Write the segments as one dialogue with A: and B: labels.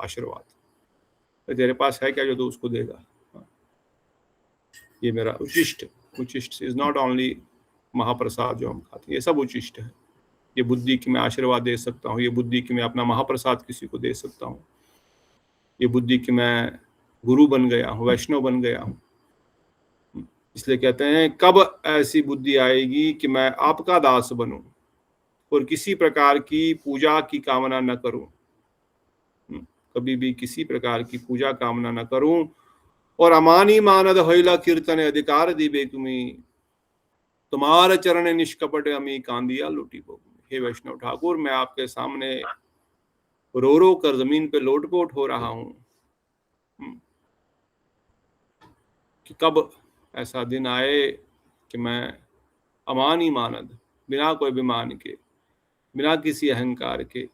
A: आशीर्वाद। तो तेरे पास है क्या जो तू उसको देगा? ये मेरा उचिष्ट। उचिष्ट इज नॉट ओनली महाप्रसाद जो हम खाते हैं, ये सब उचिष्ट है। ये बुद्धि की मैं आशीर्वाद दे सकता हूँ, ये बुद्धि की मैं अपना महाप्रसाद किसी को दे सकता हूँ, ये बुद्धि की मैं गुरु बन गया हूँ, वैष्णव बन गया हूँ। इसलिए कहते हैं कब ऐसी बुद्धि आएगी कि मैं आपका दास बनूं और किसी प्रकार की पूजा की कामना न करूं, कभी भी किसी प्रकार की पूजा कामना न करूं। और अमानी मानद होइला कीर्तन अधिकार दिबे तुम्हें, तुम्हारे चरण निष्कपट अमी कांदिया लुटी बो। हे वैष्णव ठाकुर, मैं आपके सामने रो रो कर जमीन पे लोटपोट हो रहा हूं कि कब ऐसा दिन आए कि मैं अमानी मानद, बिना कोई अभिमान के, बिना किसी अहंकार के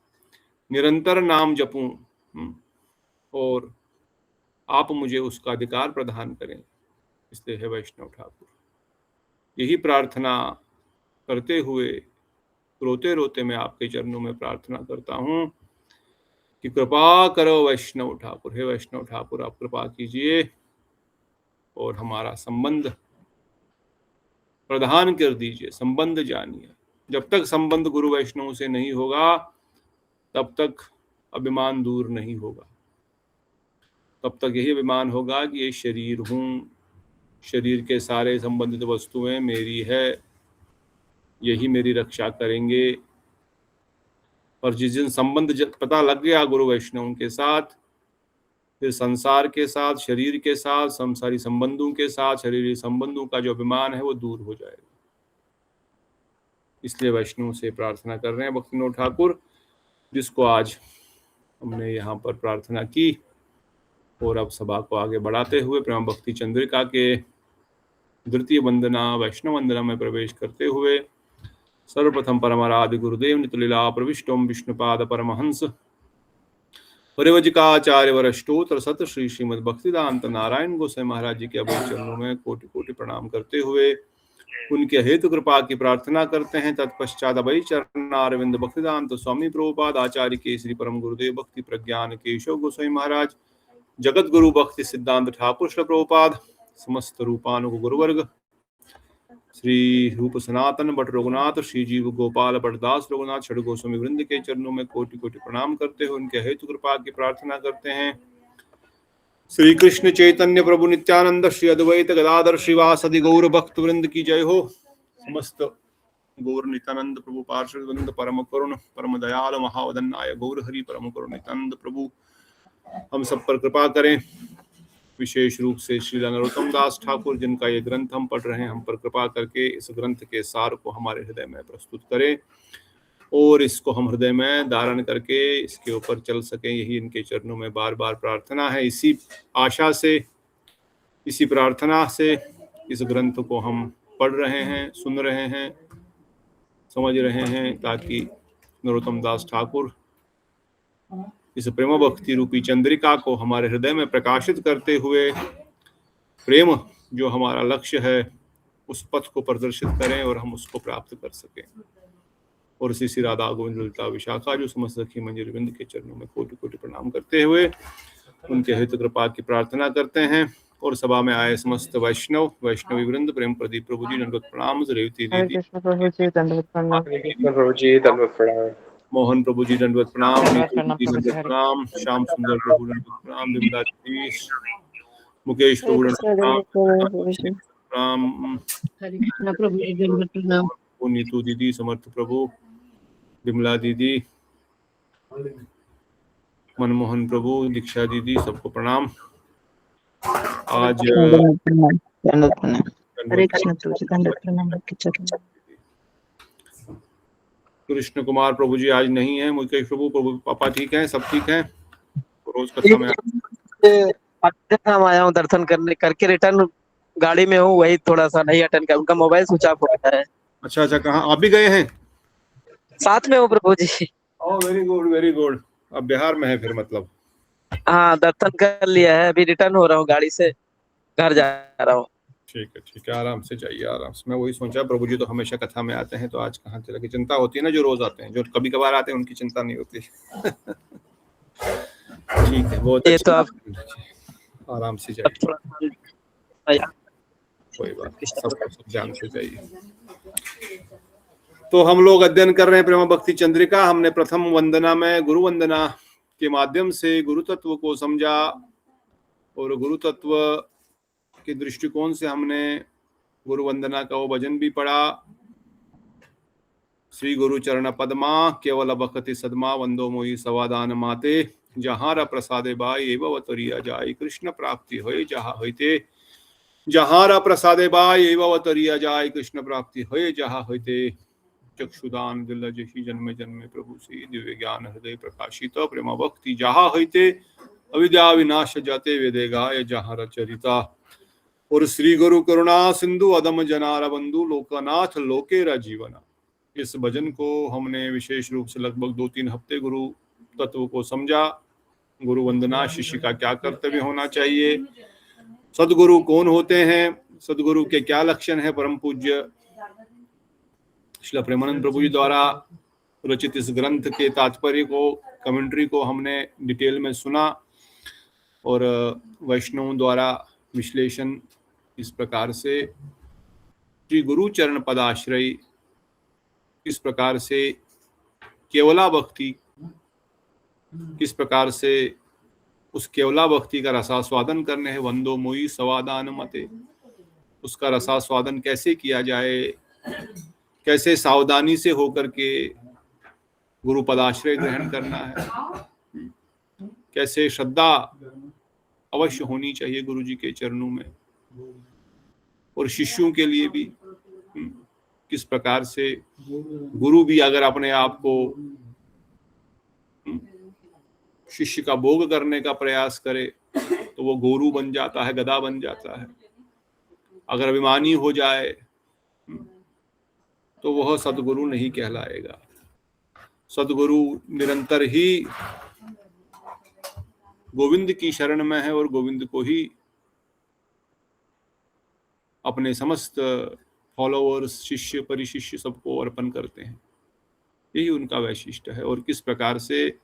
A: निरंतर नाम जपूं और आप मुझे उसका अधिकार प्रदान करें। इसलिए हे वैष्णव ठाकुर, यही प्रार्थना करते हुए रोते रोते मैं आपके चरणों में प्रार्थना करता हूं कि कृपा करो वैष्णव ठाकुर। हे वैष्णव ठाकुर, आप कृपा कीजिए और हमारा संबंध प्रदान कर दीजिए, संबंध जानिए। जब तक संबंध गुरु वैष्णव से नहीं होगा तब तक अभिमान दूर नहीं होगा, तब तक यही अभिमान होगा कि ये शरीर हूँ, शरीर के सारे संबंधित वस्तुएं मेरी है, यही मेरी रक्षा करेंगे। और जिस दिन संबंध पता लग गया गुरु वैष्णव के साथ, फिर संसार के साथ, शरीर के साथ, संसारी संबंधों के साथ, शरीरी संबंधों का जो अभिमान है वो दूर हो जाएगा। इसलिए वैष्णव से प्रार्थना कर रहे हैं भक्तिविनोद ठाकुर, जिसको आज हमने यहाँ पर प्रार्थना की। और अब सभा को आगे बढ़ाते हुए प्रेम भक्ति चंद्रिका के द्वितीय वंदना वैष्णव वंदना में प्रवेश करते हुए सर्वप्रथम परमाराध्य गुरुदेव नितलीला प्रविष्टोम विष्णुपाद परमहंस परिवजिकाचार्य वरष्टोत्र सत श्री श्रीमद भक्तिदांत नारायण गोसाई महाराज जी के अभय चरणों में कोटि कोटि प्रणाम करते हुए उनके हेतु कृपा की प्रार्थना करते हैं। तत्पश्चात अभय चरण अरविंद भक्तिदांत स्वामी प्रभुपाद आचार्य केसरी परम गुरुदेव भक्ति प्रज्ञान केशव गोसाई महाराज, जगत गुरु भक्ति सिद्धांत ठाकुर श्री प्रभुपाद, समस्त रूपानुग गुरुवर्ग, श्री रूप सनातन भट्ट रघुनाथ, श्री जीव गोपाल भट्टदास रघुनाथ षड गोस्वामी वृंद के चरणों में कोटि कोटि प्रणाम करते हुए उनके हेतु कृपा की प्रार्थना करते हैं। श्री कृष्ण चैतन्य प्रभु नित्यानंद, श्री अद्वैत गदाधर श्रीवासदि गौर भक्त वृंद की जय हो। समस्त गौर नित्यानंद प्रभु पार्षद वृंद, परम करुण परम दयाल महावदन्नाय गौर हरि परम करुण नित्यानंद प्रभु हम सब पर कृपा करें। विशेष रूप से श्री नरोत्तम दास ठाकुर, जिनका ये ग्रंथ हम पढ़ रहे हैं, हम पर कृपा करके इस ग्रंथ के सार को हमारे हृदय में प्रस्तुत करें और इसको हम हृदय में धारण करके इसके ऊपर चल सकें। यही इनके चरणों में बार बार प्रार्थना है। इसी आशा से, इसी प्रार्थना से इस ग्रंथ को हम पढ़ रहे हैं, सुन रहे हैं, समझ रहे हैं, ताकि नरोत्तम दास ठाकुर इस प्रेम भक्ति रूपी चंद्रिका को हमारे हृदय में प्रकाशित करते हुए प्रेम जो हमारा लक्ष्य है उस पथ को प्रदर्शित करें और हम उसको प्राप्त कर सकें। और श्री राधा गोविंद ललिता विशाखा जो समस्त सखी मंजरी वृंद के चरणों में कोटि कोटि प्रणाम करते हुए उनके हित कृपा की प्रार्थना करते हैं। और सभा में आए समस्त वैष्णव वैष्णवी वृंद, प्रेम प्रदीप प्रभु जी दंडवत प्रणाम, रेवती दीदी मोहन प्रभु जी दंडवत प्रणाम, दंडवत प्रणाम, श्याम सुंदर प्रभु दंडवत प्रणाम, विमला जी, मुकेश प्रभु दंडवत प्रणाम, नीतू दीदी, समर्थ प्रभु, विमला दीदी, मनमोहन प्रभु, दीक्षा दीदी, सबको प्रणाम। आज कृष्ण कुमार प्रभु जी आज नहीं है, मुकेश प्रभु पापा ठीक हैं, सब ठीक हैं। रोज कथा में
B: आया हूँ दर्शन करके रिटर्न गाड़ी में हूँ, वही थोड़ा सा नहीं अटेंड कर, उनका मोबाइल स्विच ऑफ हो गया है।
A: अच्छा, कहाँ आप भी गए हैं?
B: साथ में हो Prabhu ji.
A: Oh very good very good. अब बिहार में है फिर मतलब?
B: हाँ, दर्शन कर लिया है, अभी रिटर्न हो रहा हूँ, गाड़ी से घर जा रहा हूँ।
A: ठीक है, आराम से जाइए, आराम से। मैं वही सोचा, प्रभु जी तो हमेशा कथा में आते हैं, तो आज कहाँ चला की चिंता होती है ना, जो रोज आते हैं, जो कभी कभार आते हैं उनकी चिंता नहीं होती। ठीक है, बहुत
B: ये
A: अच्छी
B: तो आप
A: आराम से
B: अब
A: जाइए,
B: थोड़ा सा
A: कोई बात नहीं, सबको सब ध्यान से जाइए। तो हम लोग अध्ययन कर रहे हैं प्रेम भक्ति चंद्रिका। हमने प्रथम वंदना में गुरु वंदना के माध्यम से गुरु तत्व को समझा और गुरु तत्व के दृष्टिकोण से हमने गुरु वंदना का वो भजन भी पढ़ा, श्री गुरु चरण पद्मा केवल बखति सदमा वंदो मोहि सवादान माते, जहारा प्रसादे बाई एवं अवतरिया जाय कृष्ण प्राप्ति होय जहाँ होते, जहारा प्रसादे बाई एवं अवतरिया जाय कृष्ण प्राप्ति होय जहाँ होते, चक्षुदान दिल जशी जन्मे जन्मे प्रभु से दिव्य ज्ञान हृदय प्रकाशित प्रेम भक्ति जहाँ होते, अविद्या विनाश जाते वेदे गाय जहाँ रचरिता, और श्री गुरु करुणा सिंधु अदम जनार बंधु लोकनाथ लोकेरा जीवना। इस भजन को हमने विशेष रूप से लगभग 2-3 हफ्ते गुरु तत्व को समझा, गुरु वंदना, शिष्य का क्या कर्तव्य होना चाहिए, सदगुरु कौन होते हैं, सदगुरु के क्या लक्षण है। परम पूज्य श्रील प्रेमानंद प्रभु जी द्वारा रचित इस ग्रंथ के तात्पर्य को, कमेंट्री को हमने डिटेल में सुना और वैष्णवों द्वारा विश्लेषण इस प्रकार से, श्री गुरु चरण पदाश्रय किस प्रकार से केवला भक्ति, किस प्रकार से उस केवला भक्ति का रसास्वादन करने है, वंदो मोई सवादान मते, उसका रसास्वादन कैसे किया जाए, कैसे सावधानी से होकर के गुरु पदाश्रय ग्रहण करना है, कैसे श्रद्धा अवश्य होनी चाहिए गुरु जी के चरणों में, और शिष्यों के लिए भी किस प्रकार से गुरु भी अगर अपने आप को शिष्य का भोग करने का प्रयास करे तो वो गोरू बन जाता है, गधा बन जाता है। अगर अभिमानी हो जाए तो वह सदगुरु नहीं कहलाएगा। सदगुरु निरंतर ही गोविंद की शरण में है और गोविंद को ही अपने समस्त फॉलोअर्स, शिष्य परिशिष्य सबको अर्पण करते हैं। यही उनका वैशिष्ट्य है। और किस प्रकार से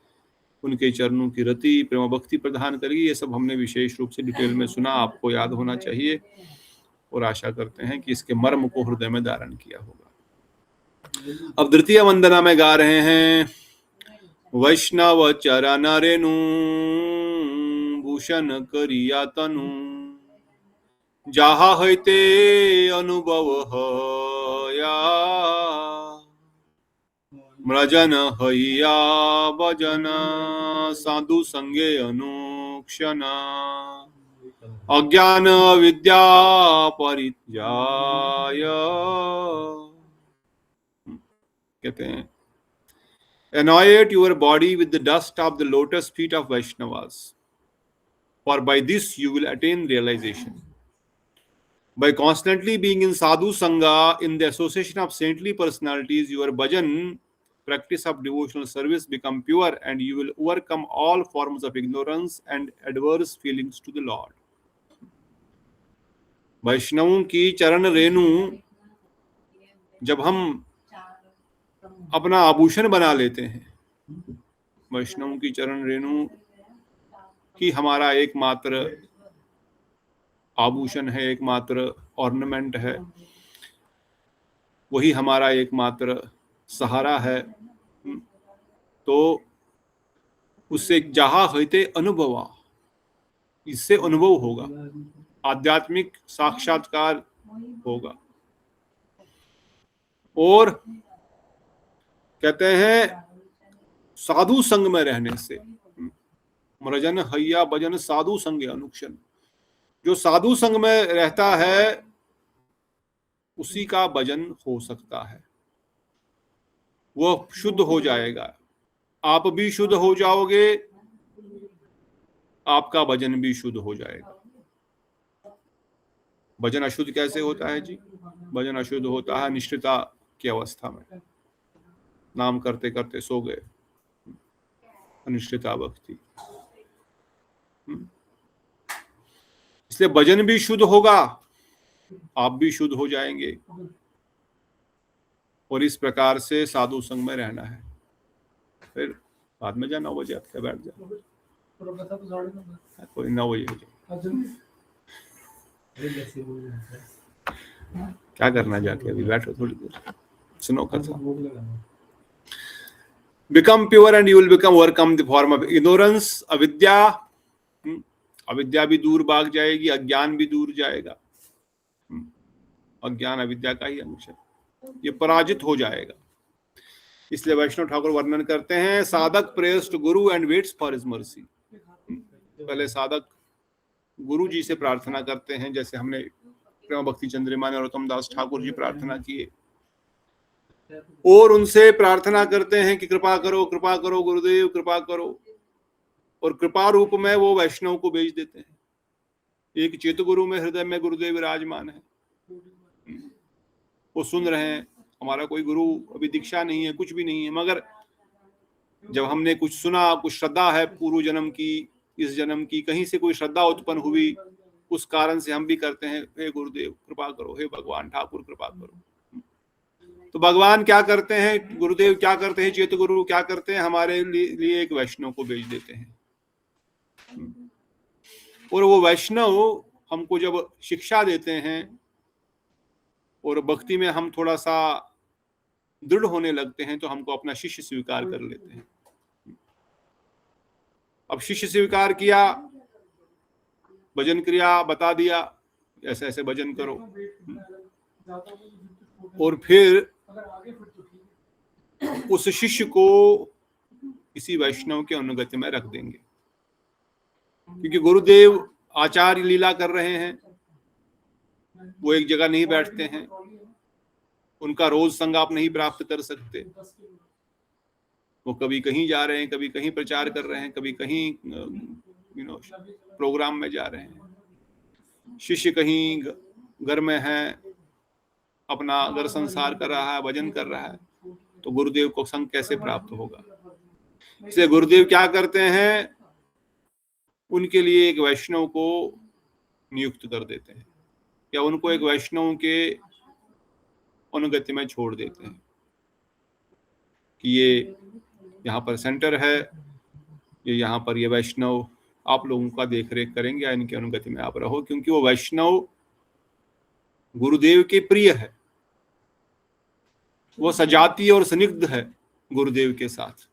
A: उनके चरणों की रति प्रेम भक्ति प्रदान करेगी, ये सब हमने विशेष रूप से डिटेल में सुना, आपको याद होना चाहिए और आशा करते हैं कि इसके मर्म को हृदय में धारण किया होगा। अब द्वितीय वंदना में गा रहे हैं, वैष्णव चरण रेणु भूषण करिया तनु, जाहा होते अनुभव हया, मृजन हइया भजन साधु संगे अनुक्षण, अज्ञान विद्या परित्याय। कहते हैं, anoint your body with the dust of the lotus feet of Vaishnavas, for by this you will attain realization. By constantly being in sadhu sangha, in the association of saintly personalities, your bhajan, practice of devotional service, become pure, and you will overcome all forms of ignorance and adverse feelings to the Lord. वैष्णवों की चरण रेणु जब हम अपना आभूषण बना लेते हैं, वैष्णवों की चरण रेणु ही हमारा एकमात्र आभूषण है, एकमात्र ऑर्नामेंट है, वही हमारा एकमात्र सहारा है, तो उससे जहाँ होते अनुभवा, इससे अनुभव होगा, आध्यात्मिक साक्षात्कार होगा। और कहते हैं साधु संग में रहने से, मृजन हैया भजन साधु संग अनुक्षण, जो साधु संग में रहता है उसी का भजन हो सकता है, वह शुद्ध हो जाएगा। आप भी शुद्ध हो जाओगे, आपका भजन भी शुद्ध हो जाएगा। भजन अशुद्ध कैसे होता है जी? भजन अशुद्ध होता है निष्ठता की अवस्था में, नाम करते करते सो गए, अनिष्ठता भक्ति। इसलिए भजन भी शुद्ध होगा, आप भी शुद्ध हो जाएंगे, और इस प्रकार से साधु संग में रहना है। फिर बाद में जाना, 9 बजे आपके बैठ जाओ, कोई 9 बजे क्या करना जाके, अभी बैठो थोड़ी देर सुनो कथा। Become pure and you will become overcome the form of ignorance. अविद्या, अविद्या भी दूर भाग जाएगी, अज्ञान भी दूर जाएगा। अज्ञान अविद्या का ही अंश है, ये पराजित हो जाएगा। इसलिए वैष्णव ठाकुर वर्णन करते हैं, साधक prayers to Guru and waits for his mercy. पहले साधक गुरु जी से प्रार्थना करते हैं, जैसे हमने प्रेम भक्ति चंद्रिमा ने नरोत्तम दास ठाकुर जी प्रार्थना किए, और उनसे प्रार्थना करते हैं कि कृपा करो गुरुदेव, कृपा करो। और कृपा रूप में वो वैष्णव को भेज देते हैं। एक चित गुरु में हृदय में गुरुदेव विराजमान है, वो सुन रहे हैं। हमारा कोई गुरु अभी दीक्षा नहीं है, कुछ भी नहीं है, मगर जब हमने कुछ सुना, कुछ श्रद्धा है पूर्व जन्म की, इस जन्म की, कहीं से कोई श्रद्धा उत्पन्न हुई, उस कारण से हम भी करते हैं, हे गुरुदेव कृपा करो, हे भगवान ठाकुर कृपा करो। तो भगवान क्या करते हैं, गुरुदेव क्या करते हैं, चेत गुरु क्या करते हैं, हमारे लिए एक वैष्णव को भेज देते हैं। और वो वैष्णव हमको जब शिक्षा देते हैं और भक्ति में हम थोड़ा सा दृढ़ होने लगते हैं, तो हमको अपना शिष्य स्वीकार कर लेते हैं। अब शिष्य स्वीकार किया, भजन क्रिया बता दिया, ऐसे ऐसे भजन करो, और फिर उस शिष्य को किसी वैष्णव के अनुगत्य में रख देंगे, क्योंकि गुरुदेव आचार्य लीला कर रहे हैं, वो एक जगह नहीं बैठते हैं, उनका रोज संग आप नहीं प्राप्त कर सकते। वो कभी कहीं जा रहे हैं, कभी कहीं प्रचार कर रहे हैं, कभी कहीं प्रोग्राम में जा रहे हैं। शिष्य कहीं घर में है, अपना घर संसार कर रहा है, भजन कर रहा है, तो गुरुदेव को संग कैसे प्राप्त होगा। इसलिए गुरुदेव क्या करते हैं, उनके लिए एक वैष्णव को नियुक्त कर देते हैं, या उनको एक वैष्णव के अनुगत्य में छोड़ देते हैं कि ये यहाँ पर सेंटर है, ये यहाँ पर ये वैष्णव आप लोगों का देख रेख करेंगे, या इनके अनुगत्य में आप रहो, क्योंकि वो वैष्णव गुरुदेव के प्रिय है, वो सजातीय और संदिग्ध है गुरुदेव के साथ।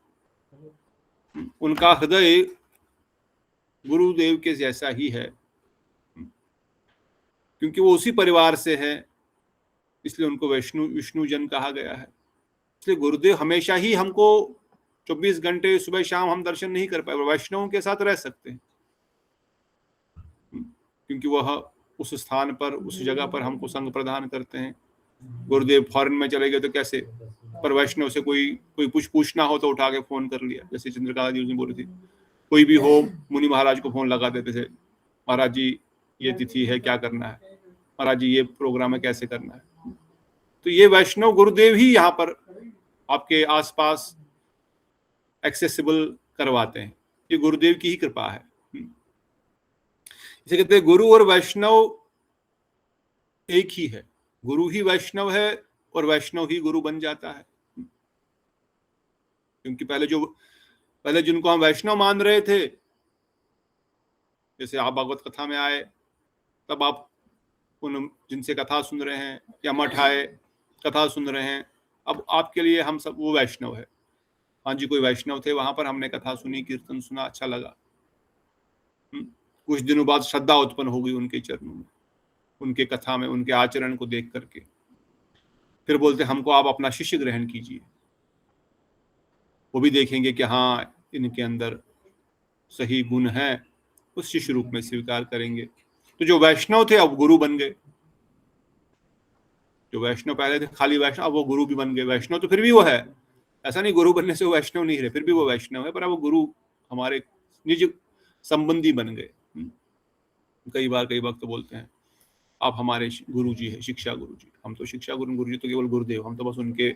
A: उनका हृदय गुरुदेव के जैसा ही है, क्योंकि वो उसी परिवार से है, इसलिए उनको विष्णु जन कहा गया है। इसलिए गुरुदेव हमेशा ही हमको 24 घंटे सुबह शाम हम दर्शन नहीं कर पाए, वैष्णवों के साथ रह सकते हैं, क्योंकि वह उस स्थान पर, उस जगह पर हमको संग प्रदान करते हैं। गुरुदेव फॉरेन में चले गए तो कैसे, पर वैष्णव से कोई कुछ पूछना हो तो उठा के फोन कर लिया, जैसे चंद्रकला जी बोली थी, कोई भी हो मुनि महाराज को फोन लगा देते थे, महाराज जी ये तिथि है, क्या करना है, महाराज जी ये प्रोग्राम है, कैसे करना है। तो ये वैष्णव गुरुदेव ही यहाँ पर आपके आसपास एक्सेसिबल करवाते हैं, ये गुरुदेव की ही कृपा है। इसे कहते हैं गुरु और वैष्णव एक ही है, गुरु ही वैष्णव है और वैष्णव ही गुरु बन जाता है। क्योंकि पहले जिनको हम वैष्णव मान रहे थे, जैसे आप भागवत कथा में आए, तब आप उन जिनसे कथा सुन रहे हैं, या मठ आए कथा सुन रहे हैं, अब आपके लिए हम सब वो वैष्णव है। हाँ जी, कोई वैष्णव थे, वहां पर हमने कथा सुनी, कीर्तन सुना, अच्छा लगा, कुछ दिनों बाद श्रद्धा उत्पन्न हो गई उनके चरणों में, उनके कथा में, उनके आचरण को देख करके। फिर बोलते हमको आप अपना शिष्य ग्रहण कीजिए, वो भी देखेंगे कि हाँ इनके अंदर सही गुण है, उस शिष्य रूप में स्वीकार करेंगे। तो जो वैष्णव थे अब गुरु बन गए, जो वैष्णव पहले थे खाली वैष्णव, अब वो गुरु भी बन गए। वैष्णव तो फिर भी वो है, ऐसा नहीं गुरु बनने से वो वैष्णव नहीं रहे, फिर भी वो वैष्णव है, पर अब वो गुरु हमारे निज संबंधी बन गए। कई वक्त बोलते हैं आप हमारे गुरु जी है, शिक्षा गुरु जी। हम तो शिक्षा गुरु जी तो केवल गुरुदेव, हम तो बस उनके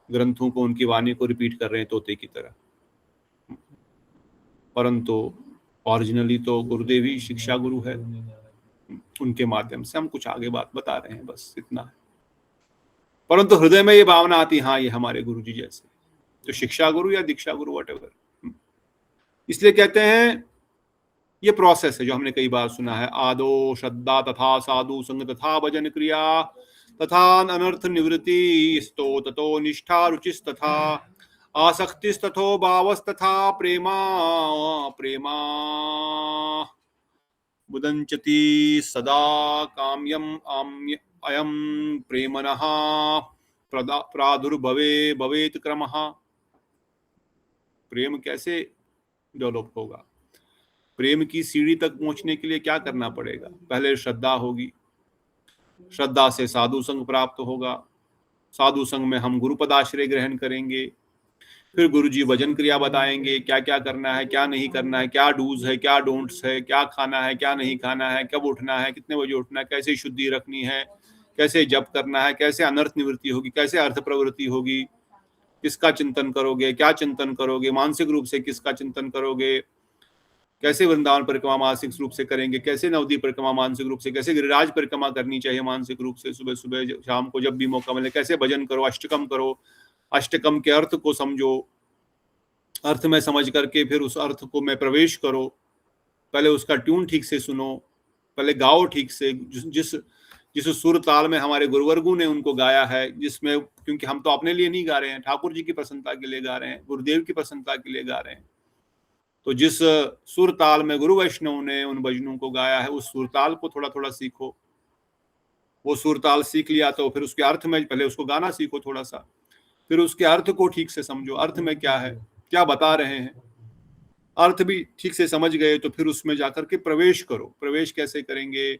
A: ग्रंथों को, उनकी वाणी को रिपीट कर रहे हैं तोते की तरह, परंतु ओरिजिनली तो गुरुदेव ही शिक्षा गुरु है। उनके माध्यम से हम कुछ आगे बात बता रहे हैं, बस इतना है। परंतु हृदय में ये भावना आती, हाँ ये हमारे गुरु जी जैसे, तो शिक्षा गुरु या दीक्षा गुरु वटेवर। इसलिए कहते हैं ये प्रोसेस है जो हमने कई बार सुना है। आदो श्रद्धा तथा साधु संग तथा भजन क्रिया तथा अनर्थ निवृत्ति स्तो ततो निष्ठा रुचिस्तथा आसक्तिस्तथो भावस्तथा प्रेमा प्रेमा मुदंचति सदा काम्यम आम्य अयम प्रेमनः प्रादुर्भवे भवेत क्रमः। प्रेम कैसे डेवलप होगा? प्रेम की सीढ़ी तक पहुंचने के लिए क्या करना पड़ेगा? पहले श्रद्धा होगी, श्रद्धा से साधु संग प्राप्त होगा, साधु संग में हम गुरुपद आश्रय ग्रहण करेंगे, फिर गुरुजी भजन क्रिया बताएंगे क्या क्या करना है, क्या नहीं करना है, क्या डूज है, क्या डोंट्स है, क्या खाना है, क्या नहीं खाना है, कब उठना है, कितने बजे उठना है, कैसे शुद्धि रखनी है, कैसे जप करना है, कैसे अनर्थ निवृत्ति होगी, कैसे अर्थ प्रवृत्ति होगी, किसका चिंतन करोगे, क्या चिंतन करोगे, मानसिक रूप से किसका चिंतन करोगे, कैसे वृंदावन परिक्रमा मानसिक रूप से करेंगे, कैसे नवदीप परिक्रमा मानसिक रूप से, कैसे गिरिराज परिक्रमा करनी चाहिए मानसिक रूप से, सुबह सुबह शाम को जब भी मौका मिले, कैसे भजन करो, अष्टकम करो, अष्टकम के अर्थ को समझो, अर्थ में समझ करके फिर उस अर्थ को में प्रवेश करो, पहले उसका ट्यून ठीक से सुनो, पहले गाओ ठीक से, जिस जिस सुर ताल में हमारे गुरुवर्गों ने उनको गाया है, जिसमें, क्योंकि हम तो अपने लिए नहीं गा रहे हैं, ठाकुर जी की प्रसन्नता के लिए गा रहे हैं, गुरुदेव की प्रसन्नता के लिए गा रहे हैं, तो जिस सुर ताल में गुरु वैष्णव ने उन भजनों को गाया है उस सुर ताल को थोड़ा थोड़ा सीखो। वो सुर ताल सीख लिया तो फिर उसके अर्थ में पहले उसको गाना सीखो थोड़ा सा, फिर उसके अर्थ को ठीक से समझो, अर्थ में क्या है, क्या बता रहे हैं, अर्थ भी ठीक से समझ गए तो फिर उसमें जाकर के प्रवेश करो। प्रवेश कैसे करेंगे?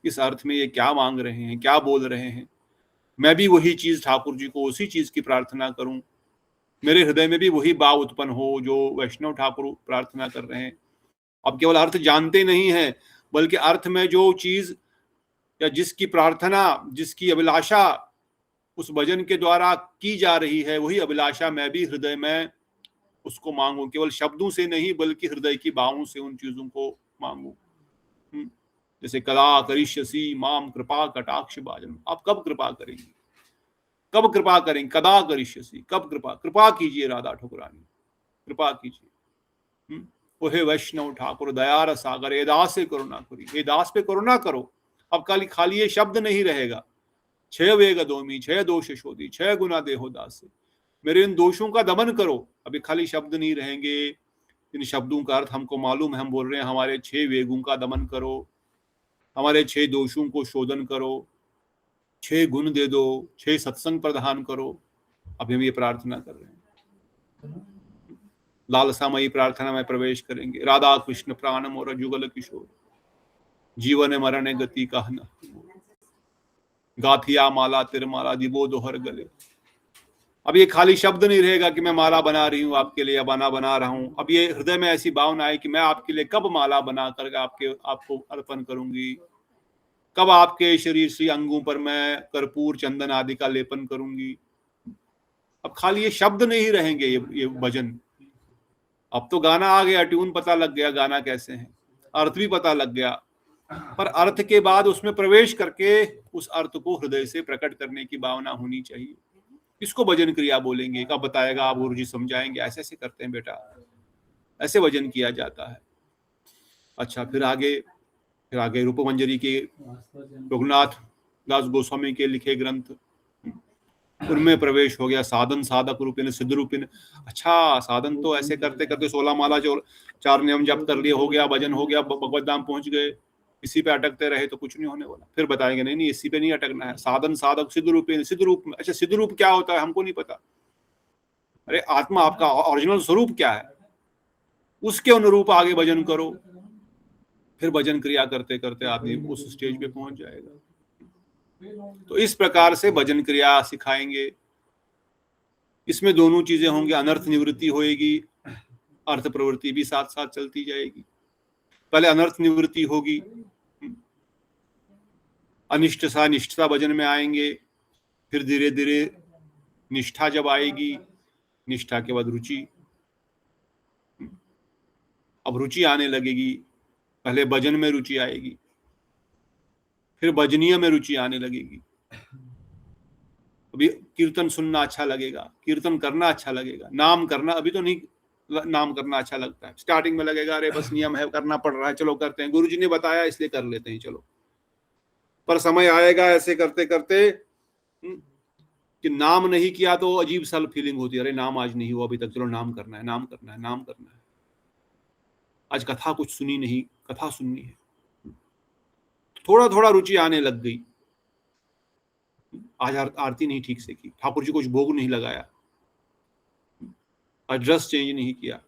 A: इस अर्थ में ये क्या मांग रहे हैं, क्या बोल रहे हैं, मैं भी वही चीज ठाकुर जी को उसी चीज की प्रार्थना करूं, मेरे हृदय में भी वही भाव उत्पन्न हो जो वैष्णव ठाकुर प्रार्थना कर रहे हैं। अब केवल अर्थ जानते नहीं है, बल्कि अर्थ में जो चीज या जिसकी प्रार्थना, जिसकी अभिलाषा उस भजन के द्वारा की जा रही है, वही अभिलाषा मैं भी हृदय में उसको मांगू, केवल शब्दों से नहीं बल्कि हृदय की भावों से उन चीजों को मांगू। जैसे कदा करिष्यसि माम कृपा कटाक्ष भाजन, आप कब कृपा करेंगे, कब कृपा करेंगे, कदा करिष्यसि, कब कृपा कीजिए राधा ठकुरानी, कृपा कीजिए। ओहे वैष्णव ठाकुर दयार सागर, हे दास से करुणा करी, हे दास पे करुणा करो। अब खाली ये शब्द नहीं रहेगा, 6 वेग दोमी 6 दोष शोधी 6 गुना देहो दास, मेरे इन दोषों का दमन करो। अभी खाली शब्द नहीं रहेंगे, इन शब्दों का अर्थ हमको मालूम है, हम बोल रहे हैं हमारे 6 वेगों का दमन करो, हमारे 6 दोषों को शोधन करो, 6 गुण दे दो, 6 सत्संग प्रदान करो। अभी हम ये प्रार्थना कर रहे हैं, लालसामयी प्रार्थना में प्रवेश करेंगे। राधा कृष्ण प्राण मोर जुगल किशोर, जीवन मरण गति कहना, गाथिया माला तिरमाला दिबो दोहर गले। अब ये खाली शब्द नहीं रहेगा कि मैं माला बना रही हूँ आपके लिए या बना रहा हूँ। अब ये हृदय में ऐसी भावना है कि मैं आपके लिए कब माला बना कर आपको अर्पण करूंगी, कब आपके शरीर से अंगों पर मैं कर्पूर चंदन आदि का लेपन करूंगी। अब खाली ये शब्द नहीं रहेंगे, ये भजन। अब तो गाना आ गया, ट्यून पता लग गया गाना कैसे है, अर्थ भी पता लग गया, पर अर्थ के बाद उसमें प्रवेश करके उस अर्थ को हृदय से प्रकट करने की भावना होनी चाहिए। इसको भजन क्रिया बोलेंगे। कब बताएगा आप, गुरु जी समझाएंगे, ऐसे ऐसे करते हैं बेटा, ऐसे भजन किया जाता है। अच्छा, फिर आगे रूपमंजरी के रघुनाथ दास गोस्वामी के लिखे ग्रंथ, उनमें प्रवेश हो गया। साधन साधक रूपिन सिद्ध रूपिन। अच्छा, साधन तो ऐसे करते करते 16 माला जो 4 नियम जप कर लिए, हो गया भजन, हो गया भगवत धाम पहुंच गए, इसी पे अटकते रहे तो कुछ नहीं होने वाला। फिर बताएंगे नहीं इसी पे नहीं अटकना है, साधन साधक सिद्ध रूपिन। सिद्ध रूप में, अच्छा सिद्ध रूप क्या होता है हमको नहीं पता। अरे आत्मा आपका ओरिजिनल स्वरूप क्या है, उसके अनुरूप आगे भजन करो। फिर भजन क्रिया करते करते आदमी उस स्टेज पे पहुंच जाएगा। तो इस प्रकार से भजन क्रिया सिखाएंगे। इसमें दोनों चीजें होंगी, अनर्थ निवृत्ति होएगी, अर्थ प्रवृत्ति भी साथ साथ चलती जाएगी। पहले अनर्थ निवृत्ति होगी, अनिष्ट सा निष्ठता भजन में आएंगे, फिर धीरे धीरे निष्ठा जब आएगी, निष्ठा के बाद रुचि, अब रुचि आने लगेगी। पहले भजन में रुचि आएगी, फिर भजनीय में रुचि आने लगेगी। अभी कीर्तन सुनना अच्छा लगेगा, कीर्तन करना अच्छा लगेगा, नाम करना अभी तो नहीं नाम करना अच्छा लगता है। स्टार्टिंग में लगेगा अरे बस नियम है, करना पड़ रहा है, चलो करते हैं, गुरुजी ने बताया इसलिए कर लेते हैं चलो। पर समय आएगा ऐसे करते करते कि नाम नहीं किया तो अजीब सा फीलिंग होती है, अरे नाम आज नहीं हुआ अभी तक, चलो नाम करना है, नाम करना है, नाम करना है। आज कथा कुछ सुनी नहीं, कथा सुननी है। थोड़ा थोड़ा रुचि आने लग गई। आज आरती नहीं ठीक से की, ठाकुर जी को कुछ भोग नहीं लगाया, आज ड्रेस चेंज नहीं किया,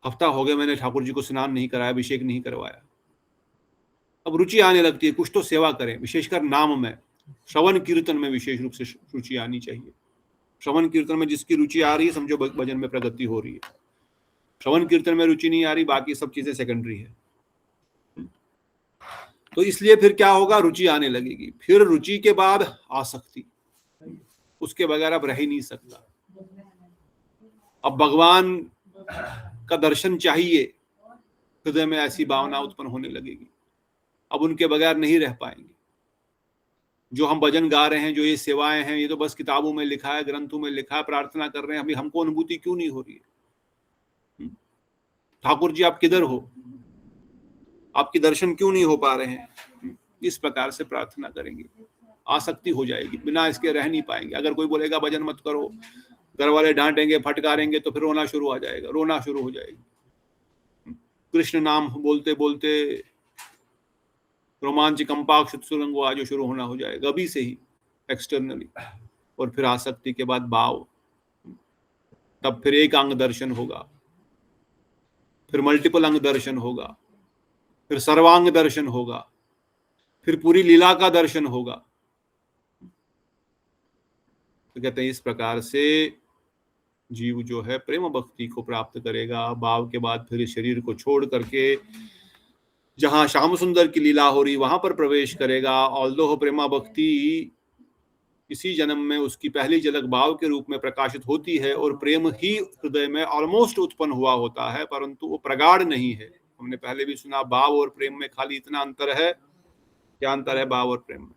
A: हफ्ता हो गया मैंने ठाकुर जी को स्नान नहीं कराया, अभिषेक नहीं करवाया। अब रुचि आने लगती है, कुछ तो सेवा करें, विशेषकर नाम में, श्रवण कीर्तन में विशेष रूप से रुचि आनी चाहिए। श्रवण कीर्तन में जिसकी रुचि आ रही है समझो भजन में प्रगति हो रही है। श्रवण कीर्तन में रुचि नहीं आ रही, बाकी सब चीजें सेकेंडरी है। तो इसलिए फिर क्या होगा, रुचि आने लगेगी। फिर रुचि के बाद आसक्ति, उसके बगैर अब रह ही नहीं सकता। अब भगवान का दर्शन चाहिए, हृदय में ऐसी भावना उत्पन्न होने लगेगी, अब उनके बगैर नहीं रह पाएंगे। जो हम भजन गा रहे हैं, जो ये सेवाएं हैं, ये तो बस किताबों में लिखा है, ग्रंथों में लिखा है, प्रार्थना कर रहे हैं, अभी हमको अनुभूति क्यों नहीं हो रही है? ठाकुर जी आप किधर हो, आपके दर्शन क्यों नहीं हो पा रहे हैं? इस प्रकार से प्रार्थना करेंगे, आसक्ति हो जाएगी, बिना इसके रह नहीं पाएंगे। अगर कोई बोलेगा भजन मत करो, घर वाले डांटेंगे, फटकारेंगे, तो फिर रोना शुरू हो जाएगा, रोना शुरू हो जाएगी। कृष्ण नाम बोलते बोलते रोमांच कंपाक्ष सुरंगो आज शुरू होना हो जाएगा अभी से ही एक्सटर्नली। और फिर आसक्ति के बाद भाव, तब फिर एक अंग दर्शन होगा, फिर मल्टीपल अंग दर्शन होगा, फिर सर्वांग दर्शन होगा, फिर पूरी लीला का दर्शन होगा। तो कहते हैं इस प्रकार से जीव जो है प्रेम भक्ति को प्राप्त करेगा। भाव के बाद फिर इस शरीर को छोड़ करके जहां श्याम सुंदर की लीला हो रही वहां पर प्रवेश करेगा। ऑल्दो प्रेमा भक्ति इसी जन्म में उसकी पहली झलक भाव के रूप में प्रकाशित होती है और प्रेम ही हृदय में ऑलमोस्ट उत्पन्न हुआ होता है, परंतु वो प्रगाढ़ नहीं है। हमने पहले भी सुना भाव और प्रेम में खाली इतना अंतर है। क्या अंतर है भाव और प्रेम में?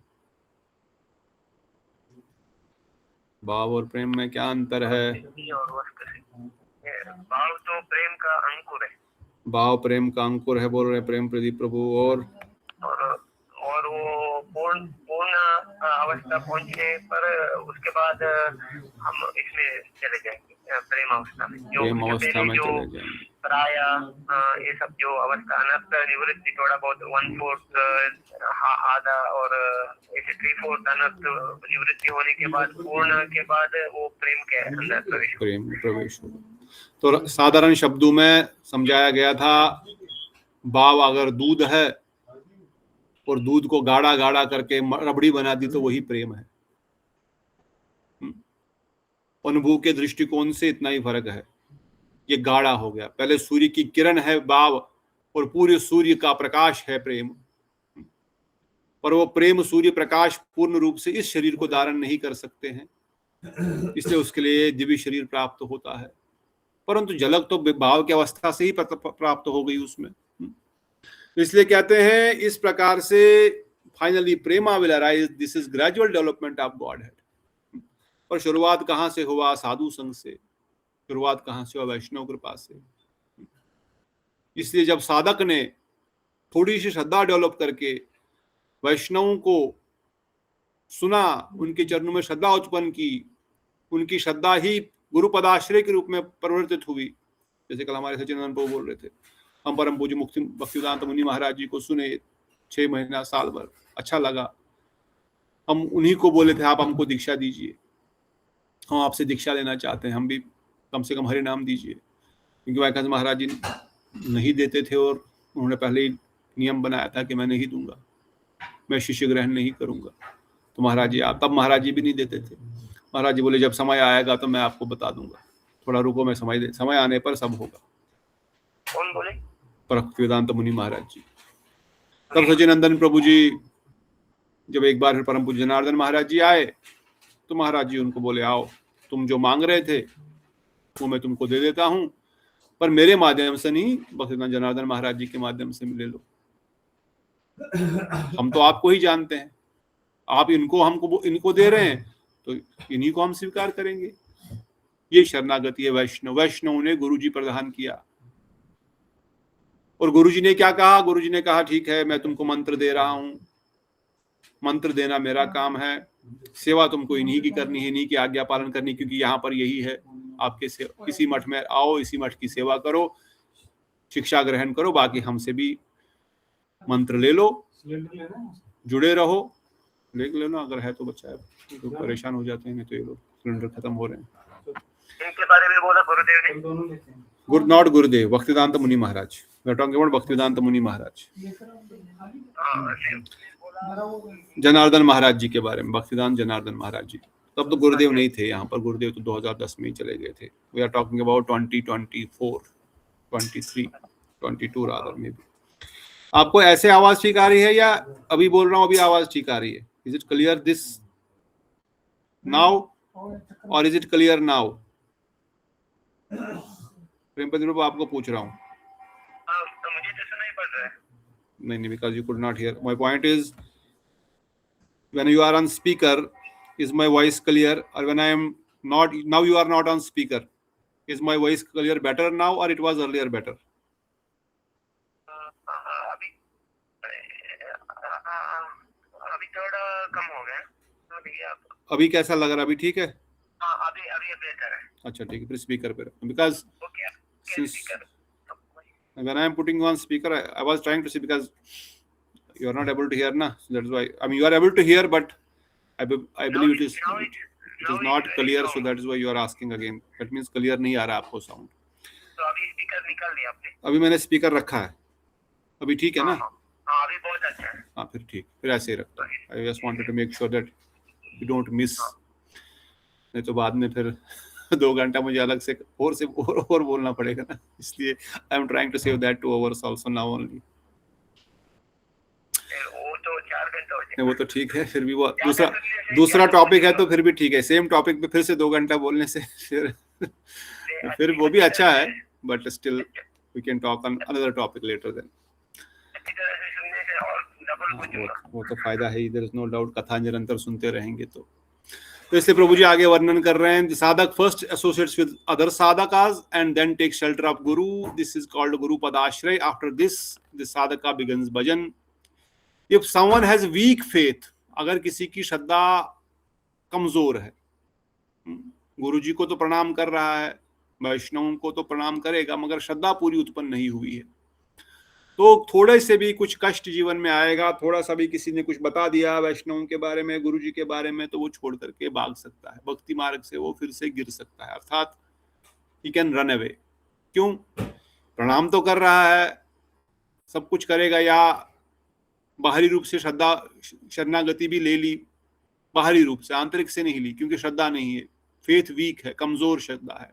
A: भाव और प्रेम में क्या अंतर है?
B: भाव तो प्रेम का अंकुर है,
A: भाव प्रेम का अंकुर है बोल रहे प्रेम प्रदीप प्रभु। और
B: वो पूर्ण अवस्था पहुंचने पर उसके बाद हम इसमें चले जाएंगे, प्रेम अवस्था में।
A: प्रेम अवस्था में चले जाएंगे।
B: प्राय ये सब जो अवस्था अनर्थ निवृत्ति, थोड़ा बहुत 1/4 आधा और ऐसे 3/4 अनर्थ निवृत्ति होने के बाद, पूर्ण के बाद वो प्रेम के अंदर
A: प्रवेश होगा। तो साधारण शब्दों में समझाया गया था, भाव अगर दूध है और दूध को गाढ़ा गाढ़ा करके रबड़ी बना दी तो वही प्रेम है। अनुभव के दृष्टिकोण से इतना ही फर्क है, ये गाढ़ा हो गया। पहले सूर्य की किरण है भाव और पूरे सूर्य का प्रकाश है प्रेम, पर वो प्रेम सूर्य प्रकाश पूर्ण रूप से इस शरीर को धारण नहीं कर सकते हैं, इसलिए उसके लिए दिव्य शरीर प्राप्त होता है। परंतु झलक तो भाव की अवस्था से ही प्राप्त हो गई उसमें। इसलिए कहते हैं इस प्रकार से finally Prema will arise, this is gradual development of godhead. और शुरुआत कहाँ से हुआ? साधु संग से। शुरुआत कहाँ से हुआ? वैष्णव कृपा से। इसलिए जब साधक ने थोड़ी सी श्रद्धा डेवलप करके वैष्णवों को सुना, उनके चरणों में श्रद्धा उत्पन्न की, उनकी श्रद्धा ही गुरु पदाश्रय के रूप में परिवर्तित हुई। जैसे कल हमारे सचिदानंद प्रभु बोल रहे थे, हम परम पूज्य मुक्ति भक्तिवेदांत मुनि महाराज जी को सुने 6 महीना साल भर, अच्छा लगा। हम उन्हीं को बोले थे आप हमको दीक्षा दीजिए, हम आपसे दीक्षा लेना चाहते हैं, हम भी कम से कम हरि नाम दीजिए। क्योंकि वायकांत महाराज जी नहीं देते थे और उन्होंने पहले ही नियम बनाया था कि मैं नहीं दूंगा, मैं शिष्य ग्रहण नहीं करूंगा। तो महाराज जी तब महाराज जी भी नहीं देते थे। महाराज जी बोले जब समय आएगा तो मैं आपको बता दूंगा, थोड़ा रुको, मैं समय आने पर सब होगा।
B: कौन बोले?
A: भक्तिवेदांत मुनि महाराज जी। तब सचिनंदन प्रभु जी जब एक बार परम पूज्य जनार्दन महाराज जी आए तो महाराज जी उनको बोले आओ, तुम जो मांग रहे थे वो मैं तुमको दे देता हूं, पर मेरे माध्यम से नहीं, भक्तिवेदांत जनार्दन महाराज जी के माध्यम से ले लो। हम तो आपको ही जानते हैं, आप इनको हमको इनको दे रहे हैं तो इन्हीं को हम स्वीकार करेंगे। ये शरणागति है वैष्णव। वैष्णव ने गुरुजी प्रदान किया और गुरुजी ने क्या कहा? गुरुजी ने कहा ठीक है, मैं तुमको मंत्र दे रहा हूं, मंत्र देना मेरा काम है, सेवा तुमको इन्हीं की करनी है, इन्हीं की आज्ञा पालन करनी, क्योंकि यहाँ पर यही है आपके इसी मठ में आओ, इसी मठ की सेवा करो, शिक्षा ग्रहण करो, बाकी हमसे भी मंत्र ले लो, जुड़े रहो। ले लो अगर है तो, बच्चा है तो परेशान हो जाते हैं, नहीं तो ये लोग सिलेंडर खत्म हो रहे हैं।
B: इनके बारे में बोला गुरुदेव ने,
A: not Gurudev, Bhaktivedanta Muni Maharaj, we are talking about Bhaktivedanta Muni Maharaj, Janardan महाराज जी के बारे में, भक्तिवेदांत जनार्दन महाराज जी। तब तो गुरुदेव नहीं थे यहाँ पर, गुरुदेव तो 2010 में ही चले गए थे। We are talking about 2024, 23, 22 rather में भी। आपको ऐसे आवाज ठीक आ रही है या अभी बोल रहा हूँ अभी आवाज ठीक आ रही है? Is it clear this now और इज इट क्लियर नाउ? प्रेमपति रूप आपको पूछ रहा हूँ।
B: तो मुझे तो सुनाई पड़ रहा है।
A: नहीं, because you could not hear. My point is, when you are on speaker, is my voice clear? Or when I am not, now you are not on speaker, is my voice clear better now or it was earlier better?
B: अभी थोड़ा कम हो गया।
A: अभी कैसा लग रहा है? अभी ठीक है?
B: अभी बेहतर है।
A: अच्छा ठीक है, फिर स्पीकर पे रखो, because when I am putting you on speaker, I was trying to see, because you are not able to hear na, so that's why. I mean, you are able to hear, but I believe it is not clear, so that is why you are asking again. That means clear नहीं आ रहा आपको sound.
B: तो अभी speaker निकाल दिया आपने?
A: अभी मैंने स्पीकर रखा है, अभी ठीक है ना?
B: हाँ, अभी बहुत अच्छा है।
A: हाँ फिर ठीक, फिर ऐसे ही रखता हूँ। I just wanted to make sure that you don't miss, नहीं तो बाद में फिर 2 घंटा मुझे अलग से और बोलना पड़ेगा ना, इसलिए I am trying to save that 2 hours also now only.
B: वो तो 4 घंटे हो
A: जाए, वो तो ठीक है, फिर भी वो दूसरा टॉपिक है तो फिर भी ठीक है। सेम टॉपिक पे फिर से 2 घंटा बोलने से फिर वो भी अच्छा है, but still we can talk on another topic later then. वो तो फायदा है, देयर इज नो डाउट, कथा निरंतर सुनते रहेंगे तो इसलिए प्रभु जी आगे वर्णन कर रहे हैं, sadhaka first associates with other sadhakas and then take shelter of guru, this is called guru padashraya. After this sadhaka begins bhajan. If someone has weak faith, अगर किसी की श्रद्धा कमजोर है, गुरु जी को तो प्रणाम कर रहा है, वैष्णव को तो प्रणाम करेगा, मगर श्रद्धा पूरी उत्पन्न नहीं हुई है, तो थोड़े से भी कुछ कष्ट जीवन में आएगा, थोड़ा सा भी किसी ने कुछ बता दिया वैष्णव के बारे में, गुरु जी के बारे में, तो वो छोड़ करके भाग सकता है, भक्ति मार्ग से वो फिर से गिर सकता है, अर्थात ही कैन रन अवे। क्यों? प्रणाम तो कर रहा है, सब कुछ करेगा, या बाहरी रूप से श्रद्धा शरणागति भी ले ली, बाहरी रूप से, आंतरिक से नहीं ली, क्योंकि श्रद्धा नहीं है, फेथ वीक है, कमजोर श्रद्धा है,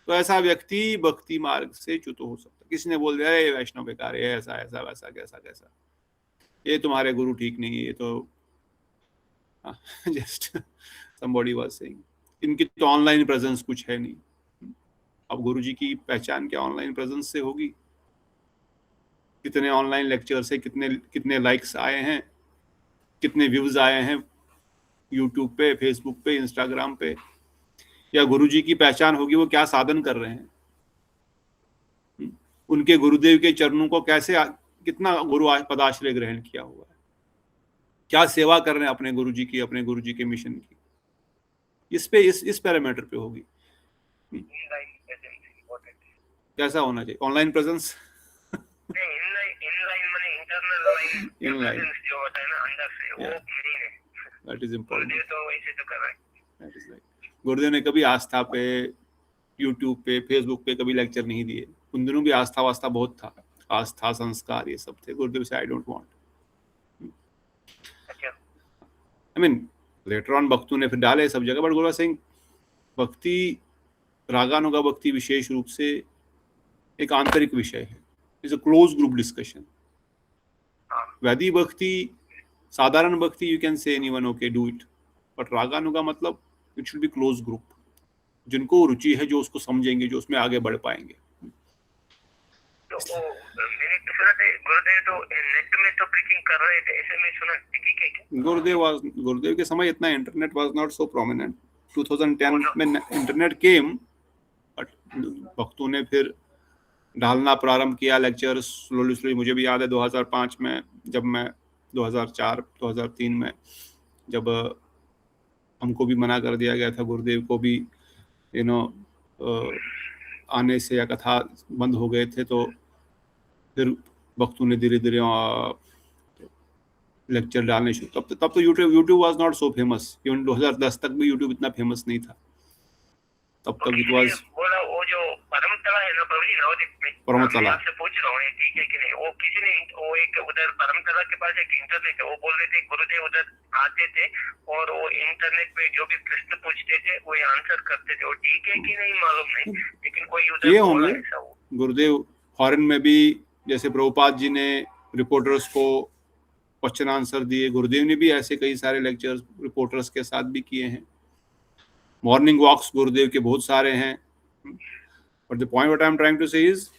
A: तो ऐसा व्यक्ति भक्ति मार्ग से च्युत हो सकता है। किसी ने बोल दिया अरे वैष्णव बेकार है, ऐसा ऐसा वैसा कैसा कैसा, ये तुम्हारे गुरु ठीक नहीं है, ये तो जस्ट somebody was saying, इनकी तो ऑनलाइन प्रेजेंस कुछ है नहीं। अब गुरु जी की पहचान क्या ऑनलाइन प्रेजेंस से होगी? कितने ऑनलाइन लेक्चर से कितने लाइक्स आए हैं, कितने व्यूज आए हैं यूट्यूब पे, फेसबुक पे, इंस्टाग्राम पे, या गुरु जी की पहचान होगी वो क्या साधन कर रहे हैं, उनके गुरुदेव के चरणों को कैसे, कितना गुरु पदाश्रय ग्रहण किया हुआ है, क्या सेवा कर रहे हैं अपने गुरु जी की, अपने गुरु जी के मिशन की, इस पे इस पैरामीटर पे होगी। कैसा होना चाहिए ऑनलाइन प्रेजेंस? इनलाइन जो होता है ना अंदर से, वो नहीं है, दैट इज इंपॉर्टेंट। तो ऐसे तो कर रहा है, दैट इज राइट। गुरुदेव ने कभी आस्था पे, यूट्यूब पे, फेसबुक पे कभी लेक्चर नहीं दिए, उन दिनों भी आस्था वास्था बहुत था, आस्था संस्कार ये सब थे। गुरुदेव से I don't want, I mean later on भक्तों ने फिर डाले सब जगह, बट गुरुदेव सिंह भक्ति, रागानुगा भक्ति विशेष रूप से एक आंतरिक विषय है, is a close group discussion. वैदिक भक्ति, साधारण भक्ति, you can say anyone okay do it, but raganuga मतलब it should be close group, जिनको रुचि है, जो उसको समझेंगे, जो उसमें आगे बढ़ पाएंगे।
B: तो गुरुदेव तो नेट में तो प्रीचिंग कर रहे थे, ऐसे में सुना, ठीक है क्या? गुरुदेव के समय इतना internet was not so prominent. 2010 में इंटरनेट केम,
A: भक्तों ने फिर डालना प्रारंभ किया लेक्चर्स स्लोली स्लोली। मुझे भी याद है 2005 में, जब मैं 2004-2003 में जब हमको भी मना कर दिया गया था, गुरुदेव को भी आने से या कथा बंद हो गए थे, तो फिर भक्तों ने धीरे धीरे लेक्चर डालने शुरू। तब तो YouTube was not so famous. Even 2010 तक भी यूट्यूब इतना फेमस नहीं था। तब तक इट वाज
B: बोला वो जो परमतला है ना प्रभु जी नवदीप में,
A: परमतला
B: आपसे पूछ रहा हूँ ठीक है कि नहीं, वो किसी ने वो एक उधर परमतला के पास एक इंटरनेट है, वो बोल रहे थे गुरुदेव उधर आते थे और वो इंटरनेट पे जो भी प्रश्न पूछते थे वो आंसर करते थे। वो ठीक है कि नहीं मालूम नहीं, लेकिन कोई उधर
A: ये
B: बोला
A: होंगे
B: ऐसा। वो
A: गुरुदेव फॉरेन में भी, जैसे प्रभुपाद जी ने रिपोर्टर्स को क्वेश्चन आंसर दिए, गुरुदेव ने भी ऐसे कई सारे लेक्चर्स रिपोर्टर्स के साथ भी किए हैं। मॉर्निंग वॉक्स गुरुदेव के बहुत सारे हैं। But the point what I am trying to say is,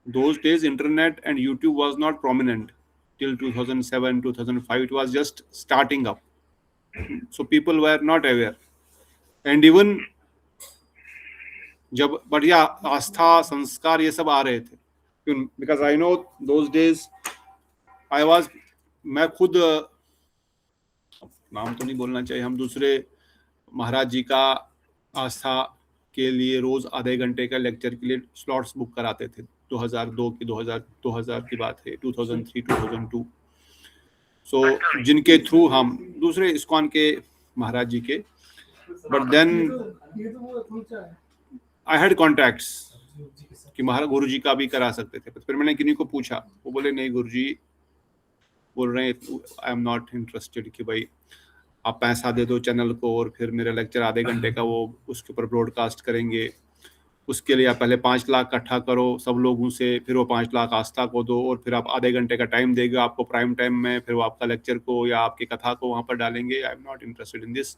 A: those days internet and YouTube was not prominent till 2007-2005. It was just starting up, so people were not aware. And even जब बढ़िया आस्था संस्कार ये सब आ रहे थे, because I know those days I was, मैं खुद नाम तो नहीं बोलना चाहिए, हम दूसरे महाराज जी का आस्था के लिए रोज आधे घंटे का लेक्चर के लिए स्लॉट्स बुक कराते थे। 2000 की बात है, 2003-2002। सो जिनके थ्रू हम दूसरे इस्कॉन के महाराज जी के, but then I had contacts कि महाराज गुरु जी का भी करा सकते थे। फिर मैंने किन्हीं को पूछा, वो बोले नहीं गुरु जी बोल रहे हैं आई एम नॉट इंटरेस्टेड कि भाई आप पैसा दे दो चैनल को और फिर मेरा लेक्चर आधे घंटे का वो उसके ऊपर ब्रॉडकास्ट करेंगे, उसके लिए आप पहले 5 लाख इकट्ठा करो सब लोगों से, फिर वो 5 लाख आस्था को दो और फिर आप आधे घंटे का टाइम देंगे आपको प्राइम टाइम में, फिर वो आपका लेक्चर को या आपकी कथा को वहाँ पर डालेंगे। I am not interested in this.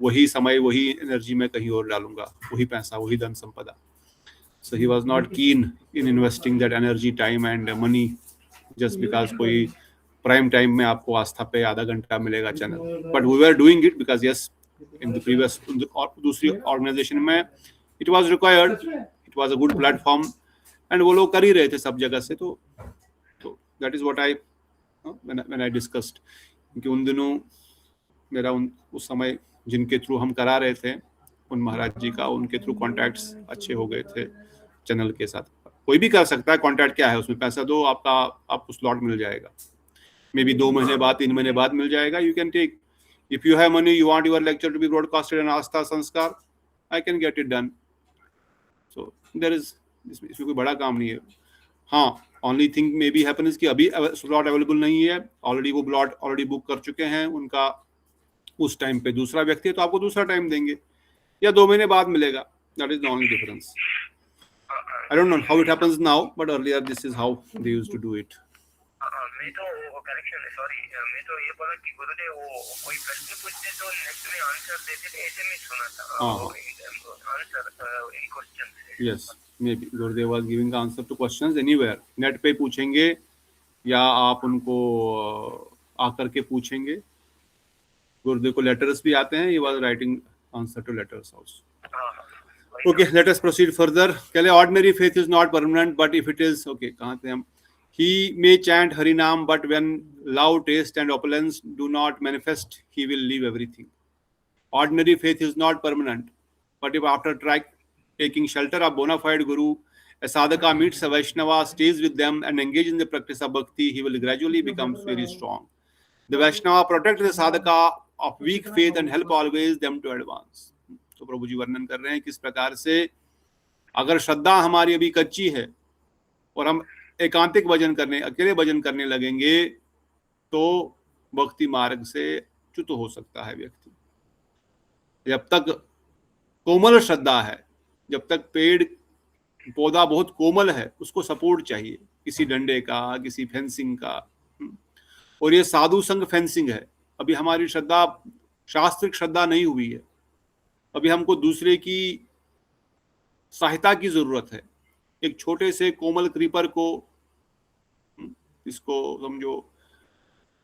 A: वही समय वही एनर्जी में कहीं और डालूंगा, वही पैसा वही धन संपदा। सो ही was not keen in investing that energy time and money just because कोई प्राइम टाइम में आपको आस्था पे आधा घंटा मिलेगा channel. But we were doing it because yes in the previous दूसरी ऑर्गेनाइजेशन में it was required, it was a good platform and वो लोग कर ही रहे थे सब जगह से। तो that is what I when I discussed, क्योंकि उन दिनों मेरा उस समय जिनके थ्रू हम करा रहे थे उन महाराज जी का, उनके थ्रू कॉन्टैक्ट्स अच्छे हो गए थे चैनल के साथ। कोई भी कर सकता है, कॉन्टैक्ट क्या है, उसमें पैसा दो आपको स्लॉट मिल जाएगा, मे बी 2 महीने बाद 3 महीने बाद मिल जाएगा। You can take, if you have money, you want your lecture to be broadcasted in Aastha Sanskar, I can get it done. So there is, इसमें कोई बड़ा काम नहीं है। हाँ, only thing may be happen is कि अभी स्लॉट अवेलेबल नहीं है, ऑलरेडी वो स्लॉट ऑलरेडी बुक कर चुके हैं उनका, उस टाइम पे दूसरा व्यक्ति है तो आपको दूसरा टाइम देंगे या 2 महीने बाद मिलेगा। That is the only difference. I don't know how it happens now, but earlier this is how they used to do it.
B: मैं तो करेक्शन है, सॉरी, मैं तो ये बोला कि गुरुदेव वो कोई प्रश्न पूछते तो नेक्स्ट में आंसर देते थे, ऐसे में सुना था answer in question.
A: Yes, may be Gurudev was giving answer to questions anywhere, net पे पूछेंगे या आप उनको आकर के पूछेंगे। गुरुदेव को लेटर्स भी आते हैं, he was writing answer to letters also. Okay, let us proceed further. कहले ordinary faith is not permanent but if it is, okay कहां थे हम, he may chant harinam but when love, taste and opulence do not manifest, he will leave everything. Ordinary faith is not permanent, but if after taking shelter of bona fide guru, a sadhaka meets a Vaishnava, stays with them and engage in the practice of bhakti, he will gradually become very strong. The Vaishnava protect the sadhaka of weak faith and help always them to advance. तो प्रभु जी वर्णन कर रहे हैं किस प्रकार से अगर श्रद्धा हमारी अभी कच्ची है और हम एकांतिक भजन करने, अकेले भजन करने लगेंगे तो भक्ति मार्ग से च्युत हो सकता है व्यक्ति। जब तक कोमल श्रद्धा है, जब तक पेड़ पौधा बहुत कोमल है, उसको सपोर्ट चाहिए किसी डंडे का, किसी फेंसिंग का। और ये साधु संग फेंसिंग है। अभी हमारी श्रद्धा शास्त्रिक श्रद्धा नहीं हुई है, अभी हमको दूसरे की सहायता की जरूरत है। एक छोटे से कोमल क्रीपर को, इसको समझो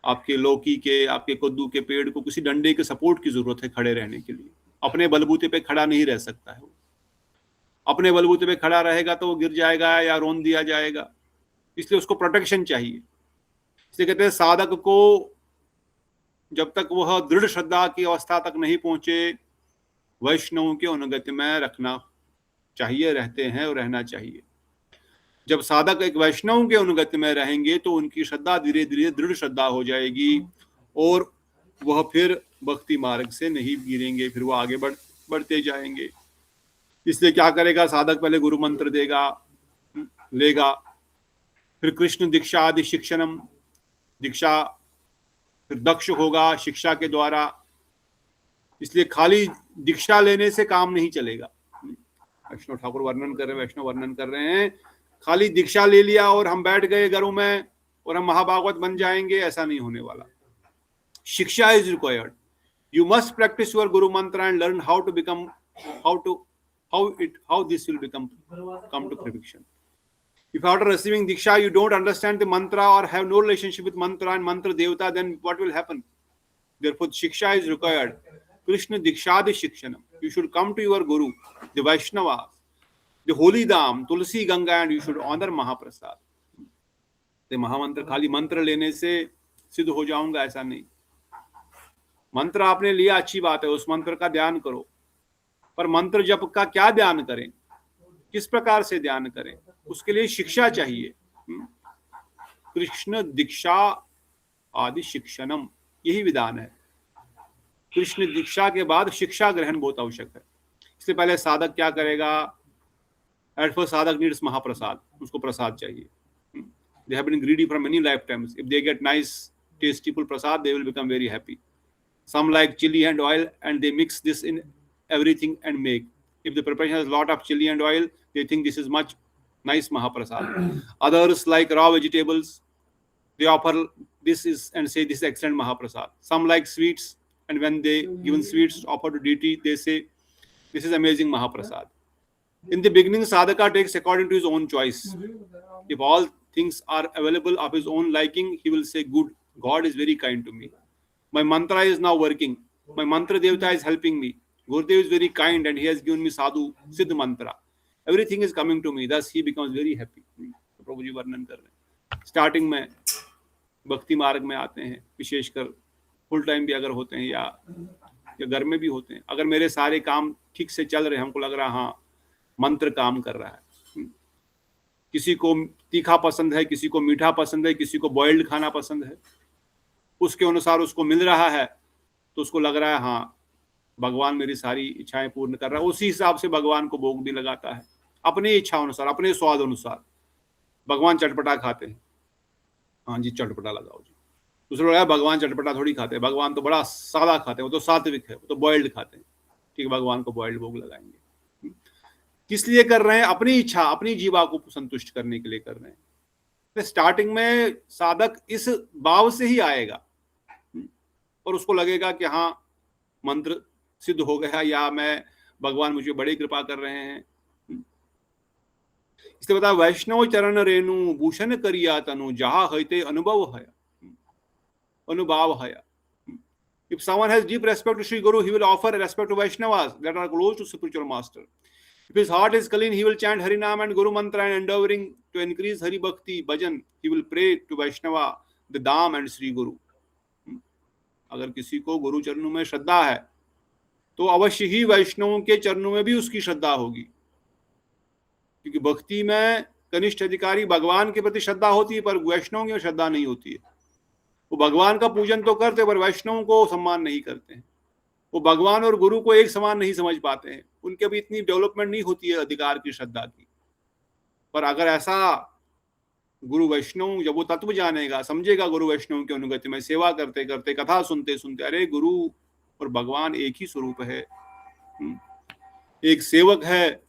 A: आपके लौकी के, आपके कद्दू के पेड़ को किसी डंडे के सपोर्ट की जरूरत है खड़े रहने के लिए, अपने बलबूते पे खड़ा नहीं रह सकता है। अपने बलबूते पे खड़ा रहेगा तो वो गिर जाएगा या रोन दिया जाएगा, इसलिए उसको प्रोटेक्शन चाहिए। इसलिए कहते हैं साधक को जब तक वह दृढ़ श्रद्धा की अवस्था तक नहीं पहुंचे, वैष्णव के अनुगत्य में रखना चाहिए, रहते हैं और रहना चाहिए। जब साधक एक वैष्णव के अनुगत्य में रहेंगे तो उनकी श्रद्धा धीरे धीरे दृढ़ श्रद्धा हो जाएगी और वह फिर भक्ति मार्ग से नहीं गिरेंगे, फिर वो आगे बढ़ते जाएंगे। इसलिए क्या करेगा साधक, पहले गुरु मंत्र लेगा, फिर कृष्ण दीक्षा आदि शिक्षणम, दीक्षा फिर दक्ष होगा शिक्षा के द्वारा। इसलिए खाली दीक्षा लेने से काम नहीं चलेगा। वैष्णव ठाकुर वर्णन कर रहे हैं, वैष्णव वर्णन कर रहे हैं, खाली दीक्षा ले लिया और हम बैठ गए घरों में और हम महाभागवत बन जाएंगे, ऐसा नहीं होने वाला। Shiksha is required. You must practise your guru mantra and learn how to become, how this will come to perfection. If after receiving diksha you don't understand the mantra or have no relationship with mantra and mantra devata, then what will happen? Therefore shiksha is required. Krishna dikshadi shikshanam. You should come to your guru, the Vaishnavas, the holy dham, Tulsi Ganga, and you should honor Mahaprasad. the महामंत्र खाली मंत्र लेने से सिद्ध हो जाऊंगा ऐसा नहीं। मंत्र आपने लिया अच्छी बात है, उस मंत्र का ध्यान करो, पर मंत्र जप का क्या ध्यान करें, किस प्रकार से ध्यान करें, उसके लिए शिक्षा चाहिए। कृष्ण दीक्षा आदि शिक्षणम, यही विधान है। कृष्ण दीक्षा के बाद शिक्षा ग्रहण बहुत आवश्यक है। इससे पहले साधक क्या करेगा, एट फर्स्ट साधक नीड्स महाप्रसाद, उसको प्रसाद चाहिए। They have been greedy for many lifetimes. If they get nice tasteful prasad, they will become very happy. Some like chili and oil and they mix this in everything and make. If the preparation has a lot of chili and oil, they think this is much nice Mahaprasad. Others like raw vegetables, they offer this is and say this is excellent Mahaprasad. Some like sweets, and when they given sweets offered to deity, they say this is amazing Mahaprasad. In the beginning, sadhaka takes according to his own choice. If all things are available of his own liking, he will say, good, God is very kind to me. My mantra is now working. My mantra devata is helping me. Gurudev is very kind and he has given me sadhu, siddh mantra. Everything is coming to me. Thus he becomes very happy. प्रभु जी वर्णन कर रहे हैं। Starting में भक्ति मार्ग में आते हैं, विशेषकर फुल टाइम भी अगर होते हैं या घर में भी होते हैं, अगर मेरे सारे काम ठीक से चल रहे हैं, हमको लग रहा है हाँ मंत्र काम कर रहा है। किसी को तीखा पसंद है, किसी को मीठा पसंद है, किसी को बॉइल्ड खाना पसंद है, उसके अनुसार उसको मिल रहा है तो उसको लग रहा है हाँ भगवान मेरी सारी इच्छाएं पूर्ण कर रहा है। उसी हिसाब से भगवान को भोग भी लगाता है, अपनी इच्छा अनुसार, अपने स्वाद अनुसार। भगवान चटपटा खाते हैं, हाँ जी चटपटा लगाओ जी। दूसरे लोग भगवान चटपटा थोड़ी खाते हैं, भगवान तो बड़ा सादा खाते हैं, वो तो सात्विक है, वो तो बॉइल्ड खाते हैं। ठीक है, भगवान को बॉइल्ड भोग लगाएंगे। किस लिए कर रहे हैं? अपनी इच्छा, अपनी जीवा को संतुष्ट करने के लिए कर रहे हैं। तो स्टार्टिंग में साधक इस भाव से ही आएगा और उसको लगेगा कि हाँ मंत्र सिद्ध हो गया या मैं भगवान मुझे बड़ी कृपा कर रहे हैं। इसलिए बता वैष्णव चरण रेणु भूषण करिया तनु जहा हते अनुभव है, अनुभाव है। If someone has deep respect to Sri Guru, he will offer respect to Vaishnavas that are close to spiritual master. If his heart is clean, he will chant Harinam and Guru Mantra, and endeavoring to increase Hari Bhakti, Bhajan, he will pray to Vaishnava, the Dham and Sri Guru. अगर किसी को गुरु चरणों में श्रद्धा है तो अवश्य ही वैष्णवों के चरणों में भी उसकी श्रद्धा होगी, क्योंकि भक्ति में कनिष्ठ अधिकारी भगवान के प्रति श्रद्धा होती है पर वैष्णवों की श्रद्धा नहीं होती है। वो भगवान का पूजन तो करते पर वैष्णवों को सम्मान नहीं करते हैं। वो भगवान और गुरु को एक समान नहीं समझ पाते हैं, उनके भी इतनी डेवलपमेंट नहीं होती है अधिकार की श्रद्धा की। पर अगर ऐसा गुरु वैष्णव जब वो तत्व जानेगा, समझेगा गुरु वैष्णव के अनुगत्य में सेवा करते करते, कथा सुनते सुनते, अरे गुरु और भगवान एक ही स्वरूप है, एक सेवक है,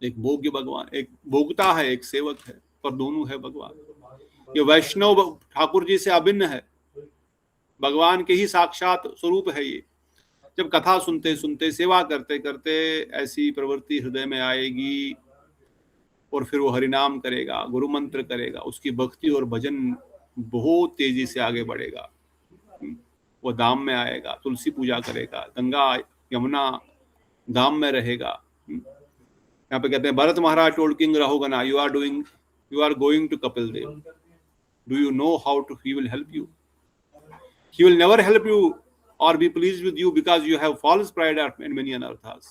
A: एक भोग्य भगवान, एक भोगता है, एक सेवक है, पर दोनों है भगवान। ये वैष्णव ठाकुर जी से अभिन्न है, भगवान के ही साक्षात स्वरूप है ये। जब कथा सुनते सुनते, सेवा करते करते ऐसी प्रवृत्ति हृदय में आएगी और फिर वो हरिनाम करेगा, गुरु मंत्र करेगा, उसकी भक्ति और भजन बहुत तेजी से आगे बढ़ेगा। वो धाम में आएगा, तुलसी पूजा करेगा, गंगा यमुना धाम में रहेगा, यहाँ पे कहते हैं Bharat Maharaj told king Rahugana, you are going to Kapil Dev, do you know how to he will help you? He will never help you or be pleased with you because you have false pride and many anarthas.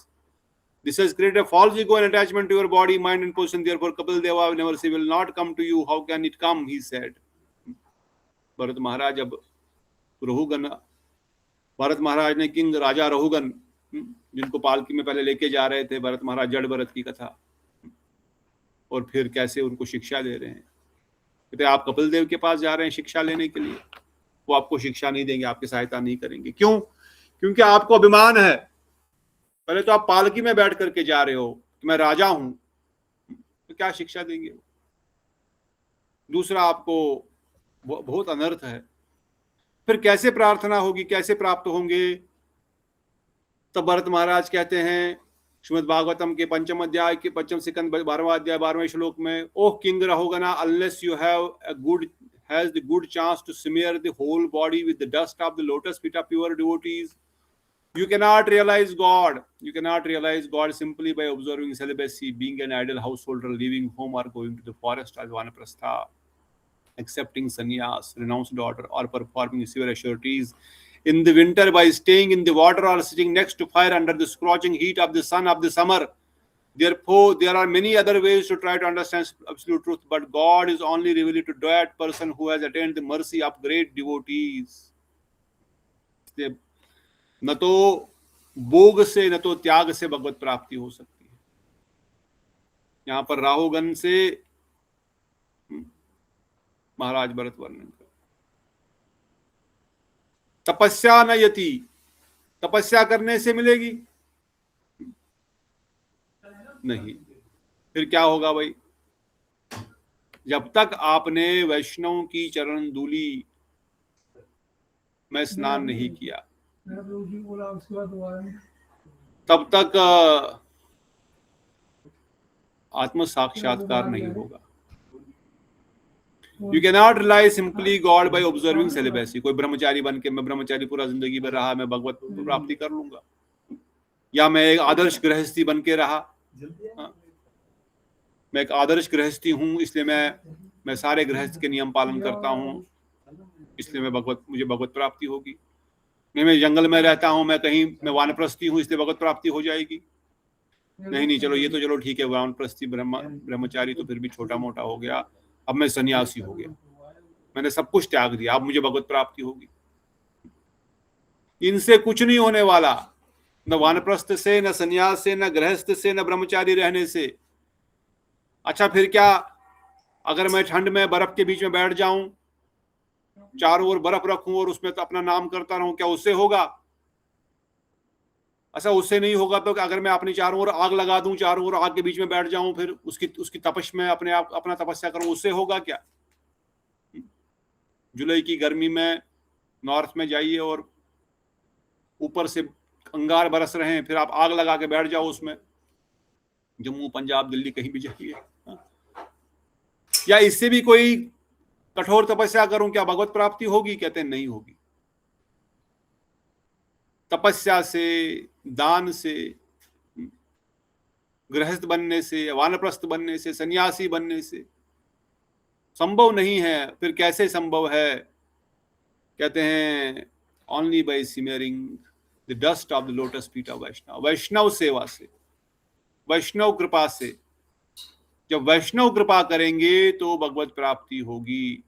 A: This has created a false ego and attachment to your body, mind and position. Therefore, Kapil Deva will never say, will not come to you. How can it come? He said. Bharat Maharaj अब रहुगन, भरत महाराज ने king राजा रहुगन, जिनको पालकी में पहले लेके जा रहे थे भरत महाराज, जड़ भरत की कथा, और फिर कैसे उनको शिक्षा दे रहे हैं। कहते आप कपिल देव के पास जा रहे हैं शिक्षा लेने के लिए, वो आपको शिक्षा नहीं देंगे, आपकी सहायता नहीं करेंगे। क्यों? क्योंकि आपको अभिमान है। पहले तो आप पालकी में बैठ करके जा रहे हो कि मैं राजा हूं, तो क्या शिक्षा देंगे? दूसरा, आपको बहुत अनर्थ है। फिर कैसे प्रार्थना होगी, कैसे प्राप्त होंगे? तब भरत महाराज कहते हैं श्रीमद् भागवतम के 5वें अध्याय के 5वें सिकंद 12वां अध्याय 12वें श्लोक में, oh king Rahugana, unless you have has the good chance to smear the whole body with the dust of the lotus feet of pure devotees, you cannot realize God. You cannot realize God simply by observing celibacy, being an idle householder, leaving home or going to the forest as vanaprastha, accepting sannyas, renounced order, or performing severe austerities in the winter by staying in the water or sitting next to fire under the scorching heat of the sun of the summer. Therefore, there are many other ways to try to understand absolute truth, but God is only revealed to that person who has attained the mercy of great devotees. न तो भोग से न तो त्याग से भगवत प्राप्ति हो सकती है। यहाँ पर राहुगन से महाराज भरत वर्णन कर, तपस्या न यति, तपस्या करने से मिलेगी नहीं। फिर क्या होगा भाई? जब तक आपने वैष्णव की चरण धूलि में स्नान नहीं किया, तब तक आत्म साक्षात्कार नहीं होगा। You can not rely simply God by observing celibacy. कोई ब्रह्मचारी बन के, मैं ब्रह्मचारी पूरा जिंदगी में रहा, मैं भगवत प्राप्ति कर लूंगा, या मैं एक आदर्श गृहस्थी बन के रहा, मैं एक आदर्श गृहस्थी हूं इसलिए मैं सारे गृहस्थ के नियम पालन करता हूं, इसलिए मुझे भगवत प्राप्ति होगी। मैं जंगल में रहता हूं, मैं वानप्रस्थी हूं इसलिए भगवत प्राप्ति हो जाएगी। नहीं, चलो ये तो चलो ठीक है, वानप्रस्थी ब्रह्मचारी तो फिर भी छोटा मोटा हो गया, अब मैं सन्यासी हो गया, मैंने सब कुछ त्याग दिया, अब मुझे भगवत प्राप्ति होगी। इनसे कुछ नहीं होने वाला, न वानप्रस्थ से, न सन्यास से, न गृहस्थ से, न ब्रह्मचारी रहने से। अच्छा फिर क्या, अगर मैं ठंड में बर्फ के बीच में बैठ जाऊं, चारों ओर बर्फ रखूं और उसमें तो अपना नाम करता रहूं, क्या उससे होगा? अच्छा उससे नहीं होगा तो अगर मैं अपनी चारों ओर आग लगा दूं, चारों ओर आग के बीच में बैठ जाऊं, फिर उसकी तपश में अपना तपस्या करूं, उससे होगा क्या? जुलाई की गर्मी में नॉर्थ में जाइए और ऊपर से अंगार बरस रहे हैं, फिर आप आग लगा के बैठ जाओ उसमें, जम्मू पंजाब दिल्ली कहीं भी जाइए, या इससे भी कोई कठोर तपस्या करूं, क्या भगवत प्राप्ति होगी? कहते हैं नहीं होगी। तपस्या से, दान से, गृहस्थ बनने से, वानप्रस्थ बनने से, सन्यासी बनने से संभव नहीं है। फिर कैसे संभव है? कहते हैं only by smearing the dust of the lotus feet of Vaishnava. वैष्णव सेवा से, वैष्णव कृपा से, जब वैष्णव कृपा करेंगे तो भगवत प्राप्ति होगी।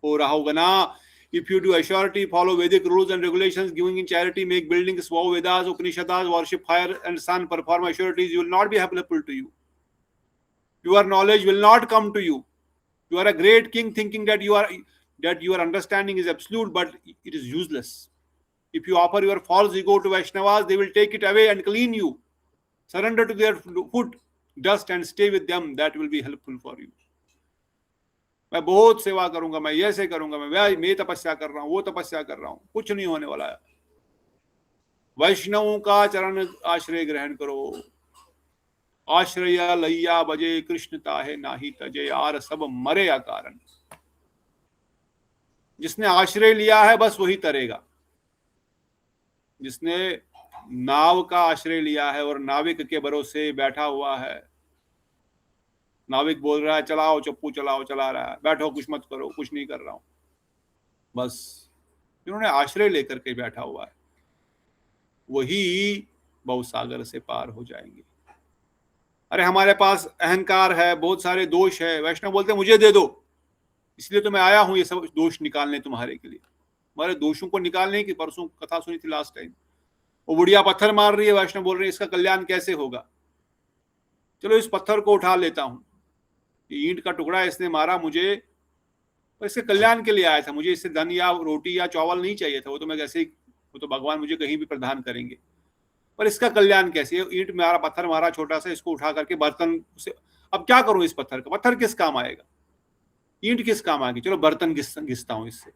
A: हो राहुगना, if you do assurity, follow Vedic rules and regulations, giving in charity, make buildings, vow Vedas, Upanishads, worship fire and sun, perform assurities, you will not be helpful to you. Your knowledge will not come to you. You are a great king thinking that your understanding is absolute, but it is useless. If you offer your false ego to Vaishnavas, they will take it away and clean you. Surrender to their foot, dust and stay with them. That will be helpful for you. मैं बहुत सेवा करूंगा, मैं ऐसे करूंगा, मैं तपस्या कर रहा हूं, वो तपस्या कर रहा हूं, कुछ नहीं होने वाला है। वैष्णवों का चरण आश्रय ग्रहण करो। आश्रय लैया बजे कृष्ण ताहे नाही तजे, आर सब मरे अकारण। जिसने आश्रय लिया है बस वही तरेगा। जिसने नाव का आश्रय लिया है और नाविक के भरोसे बैठा हुआ है, नाविक बोल रहा है चलाओ चप्पू चलाओ, चला रहा है, बैठो कुछ मत करो, कुछ नहीं कर रहा हूं, बस इन्होंने आश्रय लेकर के बैठा हुआ है, वही भवसागर से पार हो जाएंगे। अरे हमारे पास अहंकार है, बहुत सारे दोष है, वैष्णव बोलते हैं मुझे दे दो, इसलिए तो मैं आया हूं ये सब दोष निकालने तुम्हारे के लिए, हमारे दोषों को निकालने की। परसों कथा सुनी थी लास्ट टाइम, वो बुढ़िया पत्थर मार रही है, वैष्णव बोल रहे हैं इसका कल्याण कैसे होगा, चलो इस पत्थर को उठा लेता हूं, ये ईंट का टुकड़ा इसने मारा मुझे, पर इसके कल्याण के लिए आया था, मुझे इससे धन या रोटी या चावल नहीं चाहिए था, वो तो मैं कैसे ही, वो तो भगवान मुझे कहीं भी प्रदान करेंगे, पर इसका कल्याण कैसे, ईंट मारा, पत्थर मारा छोटा सा, इसको उठा करके बर्तन से, अब क्या करूं इस पत्थर का, पत्थर किस काम आएगा, ईंट किस काम आएगी, चलो बर्तन घिसता हूं इससे,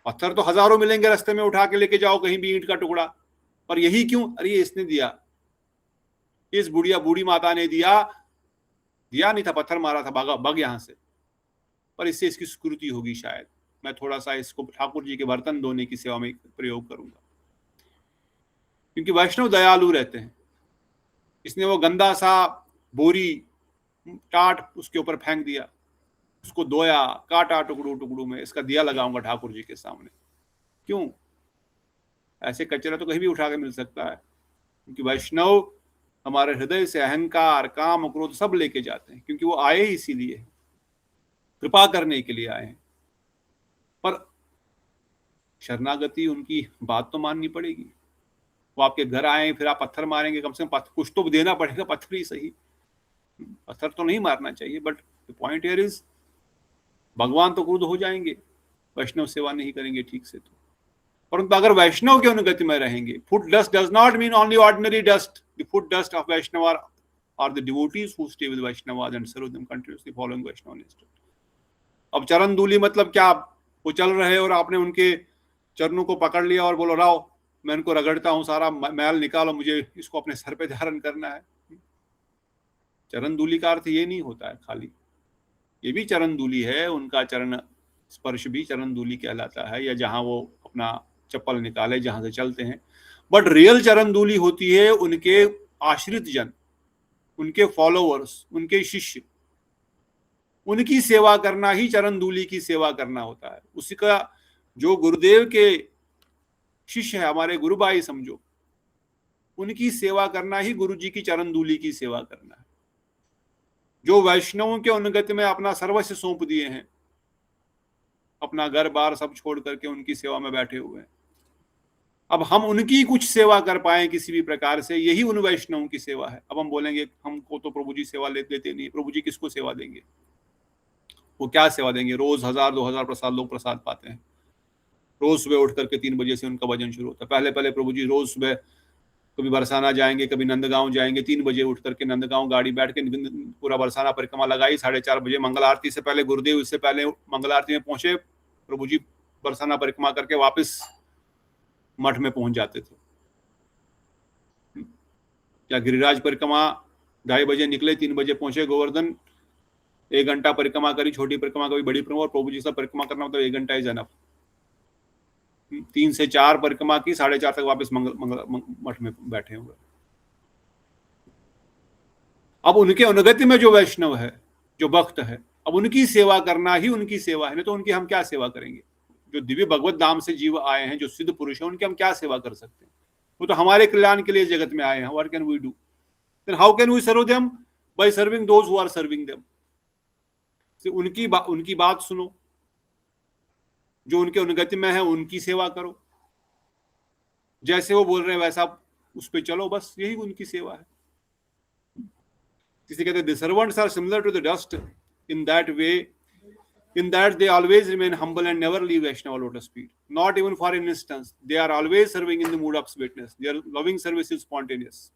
A: पत्थर तो हजारों मिलेंगे रास्ते में, उठा के लेके जाओ कहीं भी ईंट का टुकड़ा, पर यही क्यों, अरे ये इसने दिया, इस बूढ़ी माता ने दिया नहीं था, पत्थर मारा था, भागा भग यहां से, पर इससे इसकी स्कृति होगी, शायद मैं थोड़ा सा इसको ठाकुर जी के बर्तन धोने की सेवा में प्रयोग करूंगा, क्योंकि वैष्णव दयालु रहते हैं। इसने वो गंदा सा बोरी टाट उसके ऊपर फेंक दिया, उसको धोया, काटा टुकड़ों में, इसका दिया लगाऊंगा ठाकुर जी के सामने, क्यों, ऐसे कचरा तो कहीं भी उठा के मिल सकता है, क्योंकि वैष्णव हमारे हृदय से अहंकार काम क्रोध सब लेके जाते हैं, क्योंकि वो आए ही इसीलिए, कृपा करने के लिए आए हैं, पर शरणागति उनकी बात तो माननी पड़ेगी। वो आपके घर आए फिर आप पत्थर मारेंगे, कम से कम कुछ तो देना पड़ेगा, पत्थर ही सही, पत्थर तो नहीं मारना चाहिए, but the point here is भगवान तो क्रुद्ध हो जाएंगे, वैष्णव सेवा नहीं करेंगे ठीक से तो। परंतु अगर वैष्णव के अनुगति में रहेंगे, foot dust does not mean only ordinary dust, the foot dust of Vaishnav are the devotees who stay with Vaishnavas and serve them continuously following Vaishnav instruction. अब चरण धूलि मतलब क्या, वो चल रहे और आपने उनके चरणों को पकड़ लिया और बोलो राव मैं इनको रगड़ता हूं, सारा मैल निकालो, मुझे इसको अपने सर पे धारण करना है। चरण धूलि का अर्थ ये नहीं होता है खाली, ये भी चरण धूलि है, उनका चरण स्पर्श भी चरण धूलि कहलाता है, या जहां वो अपना चप्पल निकाले जहां से चलते हैं, बट रियल चरण धूलि होती है उनके आश्रित जन, उनके फॉलोअर्स, उनके शिष्य, उनकी सेवा करना ही चरण धूलि की सेवा करना होता है। उसी का जो गुरुदेव के शिष्य है, हमारे गुरु भाई समझो, उनकी सेवा करना ही गुरु जी की चरण धूलि की सेवा करना है। जो वैष्णवों के अनुगति में अपना सर्वस्व सौंप दिए हैं, अपना घर बार सब छोड़ करके उनकी सेवा में बैठे हुए हैं, अब हम उनकी कुछ सेवा कर पाए किसी भी प्रकार से, यही उन वैष्णवों की सेवा है। अब हम बोलेंगे हमको तो प्रभु जी सेवा लेते नहीं, प्रभु जी किसको सेवा देंगे, वो क्या सेवा देंगे, रोज 1000-2000 प्रसाद लोग प्रसाद पाते हैं, रोज सुबह उठ करके 3 बजे से उनका भजन शुरू होता है। पहले प्रभु जी रोज सुबह कभी बरसाना जाएंगे, कभी नंदगांव जाएंगे, 3 बजे उठ करके नंदगांव गाड़ी बैठ के पूरा बरसाना परिक्रमा लगाई, 4:30 बजे मंगल आरती से पहले, गुरुदेव इससे पहले मंगल आरती में पहुंचे, प्रभु जी बरसाना परिक्रमा करके वापस मठ में पहुंच जाते थे। या गिरिराज परिक्रमा 2:30 बजे निकले, 3 बजे पहुंचे गोवर्धन, 1 घंटा परिक्रमा करी, छोटी परिक्रमा कभी बड़ी परिक्रमा, और प्रभु जी से परिक्रमा करना तो 1 घंटा ही जनफ। 3 से 4 परिक्रमा की, 4:30 तक वापस मठ में बैठे हुए। अब उनके अनुगति में जो वैष्णव है, जो भक्त है, अब उनकी सेवा करना ही उनकी सेवा है, नहीं तो उनकी हम क्या सेवा करेंगे। जो दिव्य भगवत धाम से जीव आए हैं, जो सिद्ध पुरुष हैं, उनकी हम क्या सेवा कर सकते हैं, वो तो हमारे कल्याण के लिए जगत में आए हैं। What can we do, then how can we serve them, by serving those who are serving them. उनकी बात सुनो, जो उनके अनुगति में है उनकी सेवा करो, जैसे वो बोल रहे हैं वैसा उस पर चलो, बस यही उनकी सेवा है। किसी कहते हैं the servants are similar to the dust in that way, in that they always remain humble and never leave Vaishnava lotus feet, not even for an instant. They are always serving in the mood of sweetness. Their loving service is spontaneous.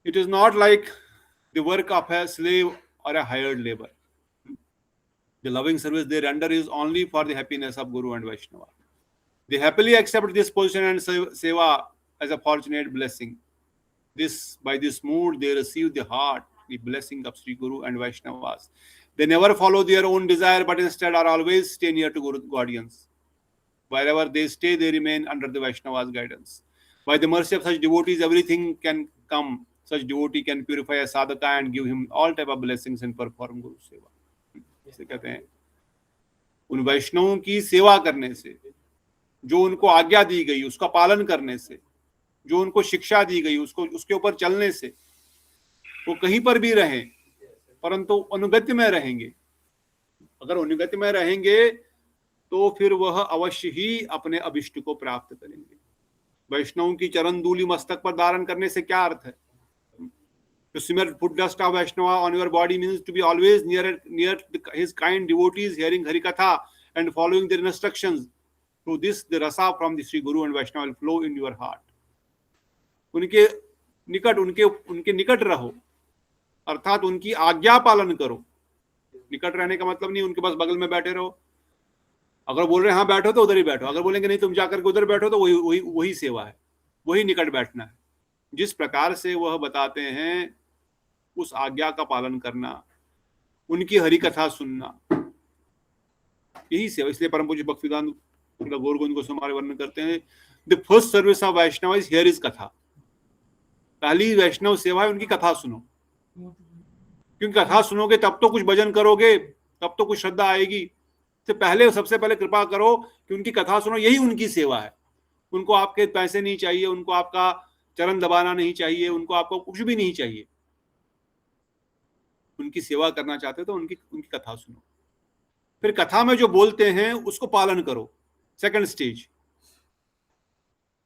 A: It is not like the work of a slave or a hired labor. The loving service they render is only for the happiness of Guru and Vaishnava. They happily accept this position and seva as a fortunate blessing. By this mood, they receive the heart, the blessing of Sri Guru and Vaishnavas. They never follow their own desire, but instead are always stay near to Guru guardians. Wherever they stay, they remain under the Vaishnavas' guidance. By the mercy of such devotees, everything can come, such devotee can purify a sadhaka and give him all type of blessings and perform guru seva. इसे कहते हैं उन वैष्णवों की सेवा करने से, जो उनको आज्ञा दी गई उसका पालन करने से, जो उनको शिक्षा दी गई उसके ऊपर चलने से, वो कहीं पर भी रहें परंतु अनुगत्य में रहेंगे। अगर अनुगत्य में रहेंगे तो फिर वह अवश्य ही अपने अभिष्ट को प्राप्त करेंगे। वैष्णव की चरण धूलि मस्तक पर धारण करने से क्या अर्थ है? To smear foot dust of Vaishnava on your body means to be always near his kind devotees, hearing Harikatha and following their instructions. Through this, the rasa from the Sri Guru and Vaishnava will flow in your heart. उनके निकट रहो, अर्थात उनकी आज्ञा पालन करो। निकट रहने का मतलब नहीं उनके पास बगल में बैठे रहो। अगर बोल रहे हैं हाँ बैठो तो उधर ही बैठो, अगर बोलेंगे नहीं तुम जाकर के उधर बैठो तो वही सेवा है, वही निकट बैठना है। जिस प्रकार से वह बताते हैं उस आज्ञा का पालन करना, उनकी हरि कथा सुनना, यही सेवा। इसलिए परम पूज्य भक्तिवेदांत गौर गोविंद गोस्वामी हमारे वर्णन करते हैं, the first service of Vaishnav is here is katha. पहली वैष्णव सेवा है उनकी कथा सुनो, क्योंकि कथा सुनोगे तब तो कुछ भजन करोगे, तब तो कुछ श्रद्धा आएगी। तो सबसे पहले कृपा करो कि उनकी कथा सुनो, यही उनकी सेवा है। उनको आपके पैसे नहीं चाहिए, उनको आपका चरण दबाना नहीं चाहिए, उनको आपको कुछ भी नहीं चाहिए। उनकी सेवा करना चाहते तो उनकी कथा सुनो, फिर कथा में जो बोलते हैं उसको पालन करो, सेकंड स्टेज।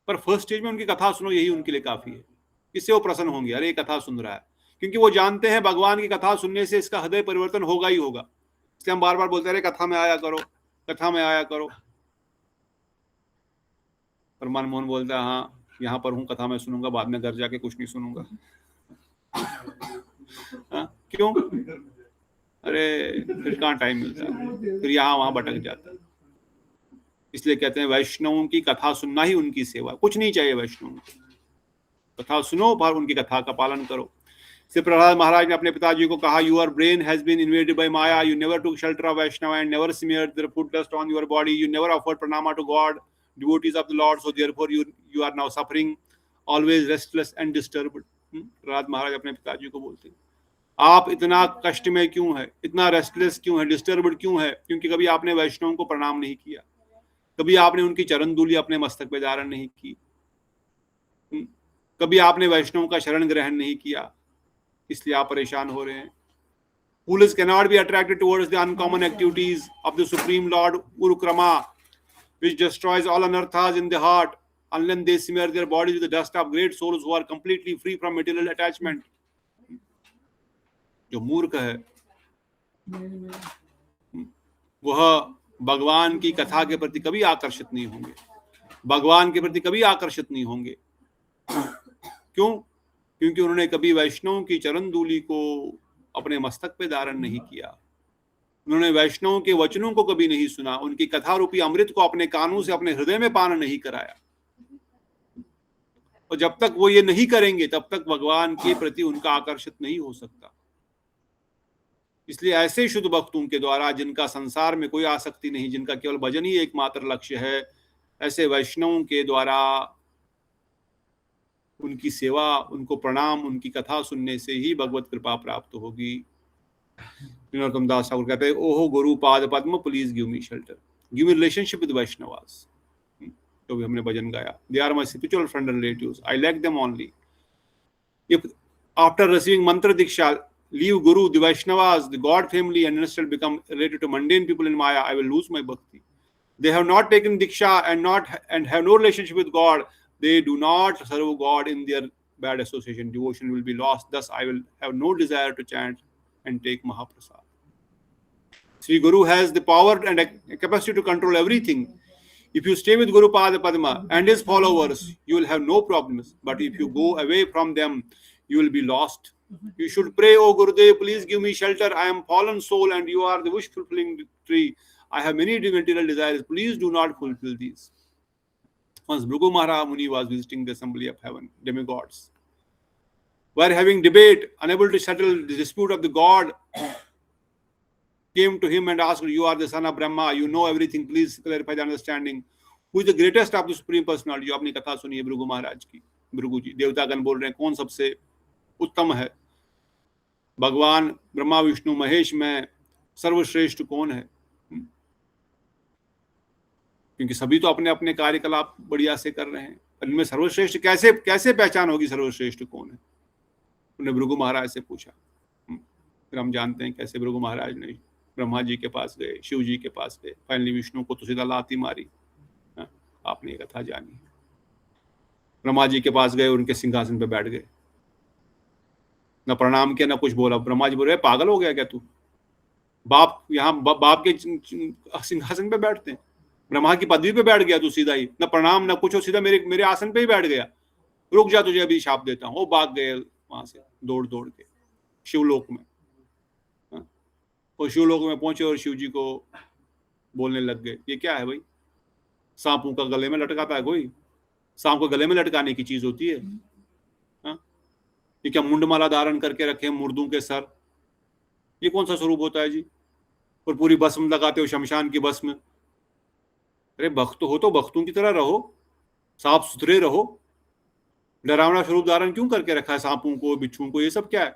A: पर फर्स्ट स्टेज में उनकी कथा सुनो, यही उनके लिए काफी है। इससे वो प्रसन्न होंगे, अरे कथा सुन रहा है, क्योंकि वो जानते हैं भगवान की कथा सुनने से इसका हृदय परिवर्तन होगा ही होगा। इसलिए हम बार बार बोलते रहे कथा में आया करो, कथा में आया करो। पर मनमोहन बोलता है हाँ यहाँ पर हूँ, कथा में सुनूंगा, बाद में घर जाके कुछ नहीं सुनूंगा। क्यों? अरे फिर कहाँ टाइम मिलता है, फिर यहाँ वहां भटक जाता है। इसलिए कहते हैं वैष्णवों की कथा सुनना ही उनकी सेवा, कुछ नहीं चाहिए वैष्णवों को। कथा सुनो पर उनकी कथा का पालन करो। श्री प्रहलाद महाराज ने अपने पिताजी को कहा, your brain has been invaded by Maya, you never took shelter of Vaishnava and never smeared their foot dust on your body, you never offered pranama to God, devotees of the Lord, so therefore you are now suffering, always restless and disturbed. Prahlad Maharaj अपने पिताजी को बोलते हैं, आप इतना कष्ट में क्यों है, इतना रेस्टलेस क्यों है, डिस्टर्ब्ड क्यों है? क्योंकि कभी आपने वैष्णवों को प्रणाम नहीं किया, कभी आपने उनकी चरण धूलि अपने मस्तक पे धारण नहीं की, कभी आपने वैष्णवों का शरण ग्रहण नहीं किया, इसलिए आप परेशान हो रहे हैं। Fools cannot be attracted towards the uncommon activities of the Supreme Lord Urukrama, which destroys all anarthas in the heart, unless they smear their bodies with the dust of great souls who are completely free from material attachment. जो मूर्ख है वह भगवान की कथा के प्रति कभी आकर्षित नहीं होंगे, भगवान के प्रति कभी आकर्षित नहीं होंगे। क्यों? क्योंकि उन्होंने कभी वैष्णव की चरण धूलि को अपने मस्तक पे धारण नहीं किया, उन्होंने वैष्णव के वचनों को कभी नहीं सुना, उनकी कथा रूपी अमृत को अपने कानों से अपने हृदय में पान नहीं कराया। और जब तक वो ये नहीं करेंगे तब तक भगवान के प्रति उनका आकर्षित नहीं हो सकता। इसलिए ऐसे शुद्ध भक्तों के द्वारा जिनका संसार में कोई आसक्ति नहीं, जिनका केवल भजन ही एकमात्र लक्ष्य है, ऐसे वैष्णवों के द्वारा उनकी सेवा, उनको प्रणाम, उनकी कथा सुनने से ही भगवत कृपा प्राप्त होगी। नरोत्तम दास ठाकुर कहते हैं, ओहो guru pada padma please give me shelter, give me relationship with Vaishnavas. तो भी हमने भजन गाया, they are my spiritual friend and relatives, I like them only. If after receiving mantra diksha leave guru, the Vaishnavas, the God family and instead become related to mundane people in Maya, I will lose my bhakti. They have not taken diksha and have no relationship with God. They do not serve God in their bad association. Devotion will be lost. Thus, I will have no desire to chant and take Mahaprasad. Sri Guru has the power and capacity to control everything. If you stay with Guru Pada Padma and his followers, you will have no problems. But if you go away from them, you will be lost. You should pray, O Gurudev, please give me shelter. I am fallen soul and you are the wish fulfilling tree. I have many material desires. Please do not fulfill these. Once Bhrigu Maharaj Muni was visiting the assembly of heaven, demigods were having debate, unable to settle the dispute of the god, came to him and asked, you are the son of Brahma, you know everything, please clarify the understanding. Who is the greatest of the Supreme Personality? जो आपने कथा सुनी है भृगु महाराज की, भृगु जी। देवतागण बोल रहे हैं कौन सबसे उत्तम है, भगवान ब्रह्मा विष्णु महेश में सर्वश्रेष्ठ कौन है? क्योंकि सभी तो अपने अपने कार्यकलाप बढ़िया से कर रहे हैं, इनमें सर्वश्रेष्ठ कैसे कैसे पहचान होगी सर्वश्रेष्ठ कौन है? उन्हें भृगु महाराज से पूछा। फिर हम जानते हैं कैसे भृगु महाराज ने ब्रह्मा जी के पास गए, शिव जी के पास गए, फाइनली विष्णु को तो सीधा लात ही मारी। आपने ये कथा जानी। ब्रह्मा जी के पास गए, उनके सिंहासन पे बैठ गए, न प्रणाम किया न कुछ बोला। ब्रह्मा जी बोले पागल हो गया क्या तू? बाप यहाँ बाप के सिंहासन पे बैठते हैं, ब्रह्मा की पदवी पे बैठ गया तू सीधा ही, न प्रणाम न कुछ, हो सीधा मेरे आसन पे ही बैठ गया। रुक जा, तुझे अभी शाप देता हूँ। वो भाग गए वहां से दौड़ दौड़ के शिवलोक में। और शिवलोक में पहुंचे और शिव जी को बोलने लग गए, ये क्या है भाई? सांपों का गले में लटकाता है कोई? सांप को गले में लटकाने की चीज होती है? ये क्या मुंडमाला धारण करके रखे मुर्दों के सर? ये कौन सा स्वरूप होता है जी? और पूरी भस्म लगाते हो, शमशान की भस्म। अरे भक्त हो तो भक्तों की तरह रहो, साफ सुथरे रहो। डरावना स्वरूप धारण क्यों करके रखा है सांपों को, बिच्छुओं को? ये सब क्या है?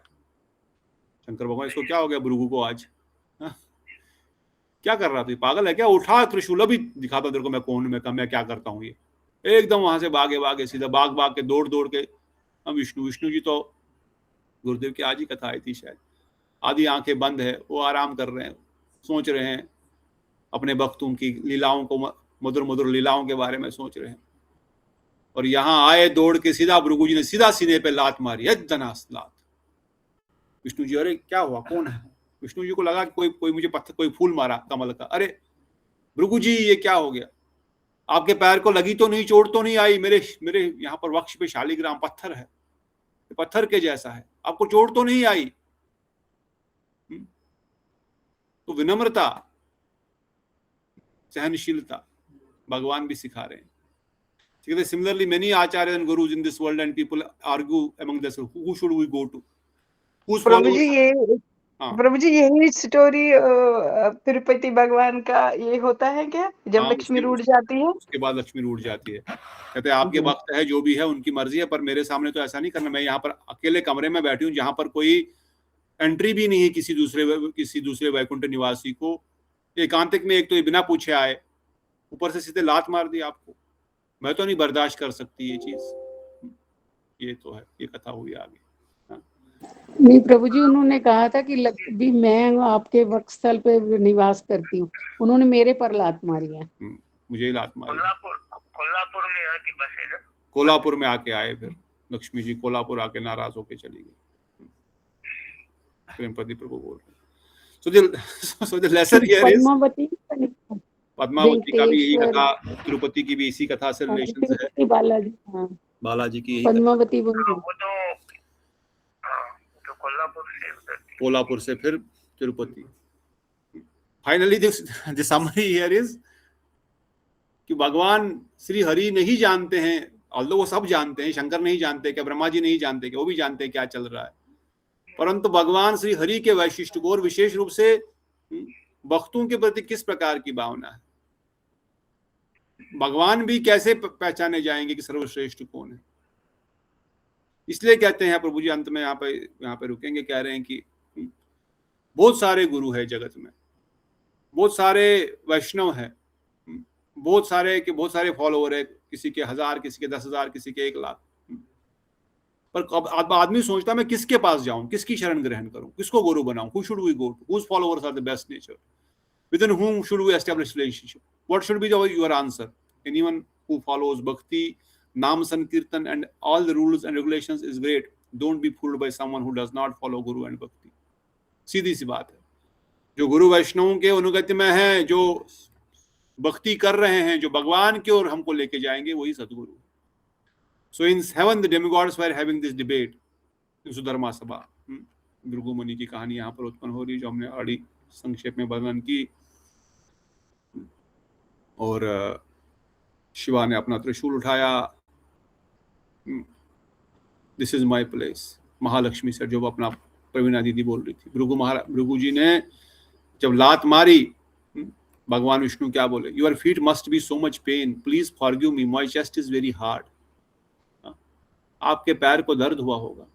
A: शंकर भगवान, इसको क्या हो गया भृगु को आज? क्या कर रहा था? पागल है क्या? उठा त्रिशूल, अभी दिखाता तेरे को मैं कौन, मैं क्या करता हूँ। ये एकदम वहां से भागे सीधा भाग के दौड़ के हम विष्णु जी तो गुरुदेव की आज ही कथा आई थी शायद, आधी आंखें बंद है, वो आराम कर रहे हैं, सोच रहे हैं अपने भक्तों की लीलाओं को, मधुर मधुर लीलाओं के बारे में सोच रहे हैं। और यहाँ आए दौड़ के, सीधा भृगु जी ने सीधा सीने पे लात मारी, धनास लात। विष्णु जी, अरे क्या हुआ, कौन है? विष्णु जी को लगा कि कोई मुझे पत्थर, कोई फूल मारा कमल का। अरे भृगु जी, ये क्या हो गया? आपके पैर को लगी तो नहीं, चोट तो नहीं आई? मेरे यहाँ पर वक्ष पे शालिग्राम पत्थर है, पत्थर के जैसा है, आपको चोट तो नहीं आई? तो विनम्रता, सहनशीलता भगवान भी सिखा रहे हैं। ठीक है, similarly many acharya and gurus in this world and people argue among themselves, who should we go to,
C: Prabhu ji यही स्टोरी तिरुपति भगवान का ये होता है क्या, जब लक्ष्मी रूठ जाती है?
A: उसके बाद लक्ष्मी रूठ जाती है। कहते हैं आपके भक्त है, जो भी है उनकी मर्जी है, पर मेरे सामने तो ऐसा नहीं करना। मैं यहाँ पर अकेले कमरे में बैठी हूँ जहां पर कोई एंट्री भी नहीं है किसी दूसरे वैकुंठ निवासी को। एकांतिक में एक तो ये बिना पूछे आए, ऊपर से सीधे लात मार दी आपको। मैं तो नहीं बर्दाश्त कर सकती ये चीज। ये तो है, ये कथा हुई आगे।
D: नहीं प्रभु जी, उन्होंने कहा था कि भी मैं आपके वक्षस्थल पे निवास करती हूँ, उन्होंने मेरे पर लात मारी है।
A: मुझे लात मारी।
B: कोल्हापुर में आके बसे ना,
A: कोल्हापुर में आके आए, फिर लक्ष्मी जी कोल्हापुर आके नाराज होके चली गई। प्रेमपति प्रभु बोल रहे। So the lesson here is Padmavati का भी यही कथा, तिरुपति की भी इसी कथा से रिलेशन है। बालाजी की यही
D: पद्मावती
A: कोल्हापुर से फिर Tirupati. Finally the summary here is कि भगवान श्री हरि नहीं जानते हैं, ऑल्दो वो सब जानते हैं, शंकर नहीं जानते क्या, ब्रह्मा जी नहीं जानते क्या, वो भी जानते हैं क्या चल रहा है, परंतु भगवान श्री हरि के वैशिष्ट को और विशेष रूप से भक्तों के प्रति किस प्रकार की भावना है, भगवान भी कैसे पहचाने जाएंगे कि सर्वश्रेष्ठ कौन है। इसलिए कहते हैं प्रभु जी अंत में यहाँ पे रुकेंगे, कह रहे हैं कि बहुत सारे गुरु है जगत में, बहुत सारे वैष्णव है, बहुत सारे फॉलोअर है, किसी के 1000, किसी के 10,000, किसी के 1 लाख, पर अब आदमी सोचता मैं किसके पास जाऊं, किसकी शरण ग्रहण करूं, किसको गुरु बनाऊं, who should we go to, whose followers are the best nature, within whom should we establish relationship, what should be your answer? Anyone who follows bhakti, naam sankirtan and all the rules and regulations is great. Don't be fooled by someone who does not follow guru and bhakti. सीधी सी बात है, जो गुरु वैष्णवों के अनुगत्य में है, जो भक्ति कर रहे हैं, जो भगवान की ओर हमको लेके जाएंगे, वही सदगुरु। So in heaven the demigods were having this debate in Sudharma सभा। भृगु मुनि की कहानी यहाँ पर उत्पन्न हो रही है, जो हमने आड़ी संक्षेप में वर्णन की। और शिवा ने अपना त्रिशूल उठाया, this is my place, Mahalakshmi से जो अपना प्रवीणा दीदी बोल रही थी। भृगु जी ने जब लात मारी, भगवान विष्णु क्या बोले, your feet must be so much pain, please forgive me, my chest is very hard. आपके पैर को दर्द हुआ होगा।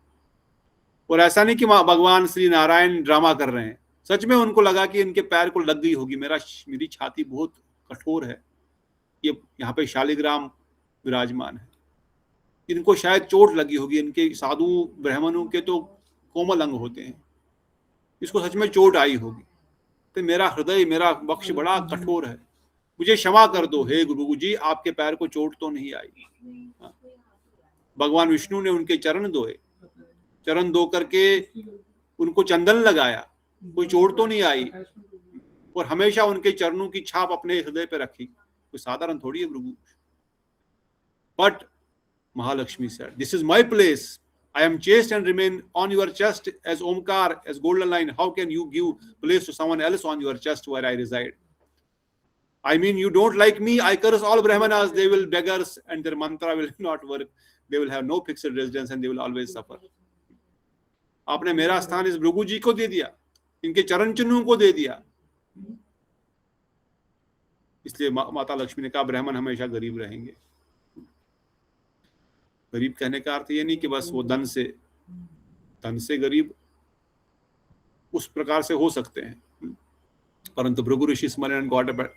A: और ऐसा नहीं कि भगवान श्री नारायण ड्रामा कर रहे हैं, सच में उनको लगा कि इनके पैर को लग गई होगी, मेरी छाती बहुत कठोर है, ये यहाँ पे शालिग्राम विराजमान है, इनको शायद चोट लगी होगी, इनके साधु ब्राह्मणों के तो कोमल अंग होते हैं, इसको सच में चोट आई होगी, तो मेरा हृदय, मेरा वक्ष बड़ा कठोर है, मुझे क्षमा कर दो हे गुरु जी, आपके पैर को चोट तो नहीं आई। भगवान विष्णु ने उनके चरण धोए, चरण धो करके उनको चंदन लगाया, कोई चोट तो नहीं आई, और हमेशा उनके चरणों की छाप अपने हृदय पे रखी, कोई साधारण थोड़ी है Bhrigu. But Mahalakshmi said, "This is my place. I am chaste and remain on your chest as Omkar, as golden line. How can you give place to someone else on your chest where I reside? I mean, you don't like me. I curse all Brahmanas. They will beggars and their mantra will not work. They will have no fixed residence and they will always suffer." आपने मेरा स्थान इस भृगु जी को दे दिया, इनके चरण चिन्हों को दे दिया, इसलिए माता लक्ष्मी ने कहा ब्राह्मण हमेशा गरीब रहेंगे। गरीब कहने का अर्थ ये नहीं कि बस वो धन से गरीब उस प्रकार से हो सकते हैं, परंतु भृगु ऋषि स्मरण got up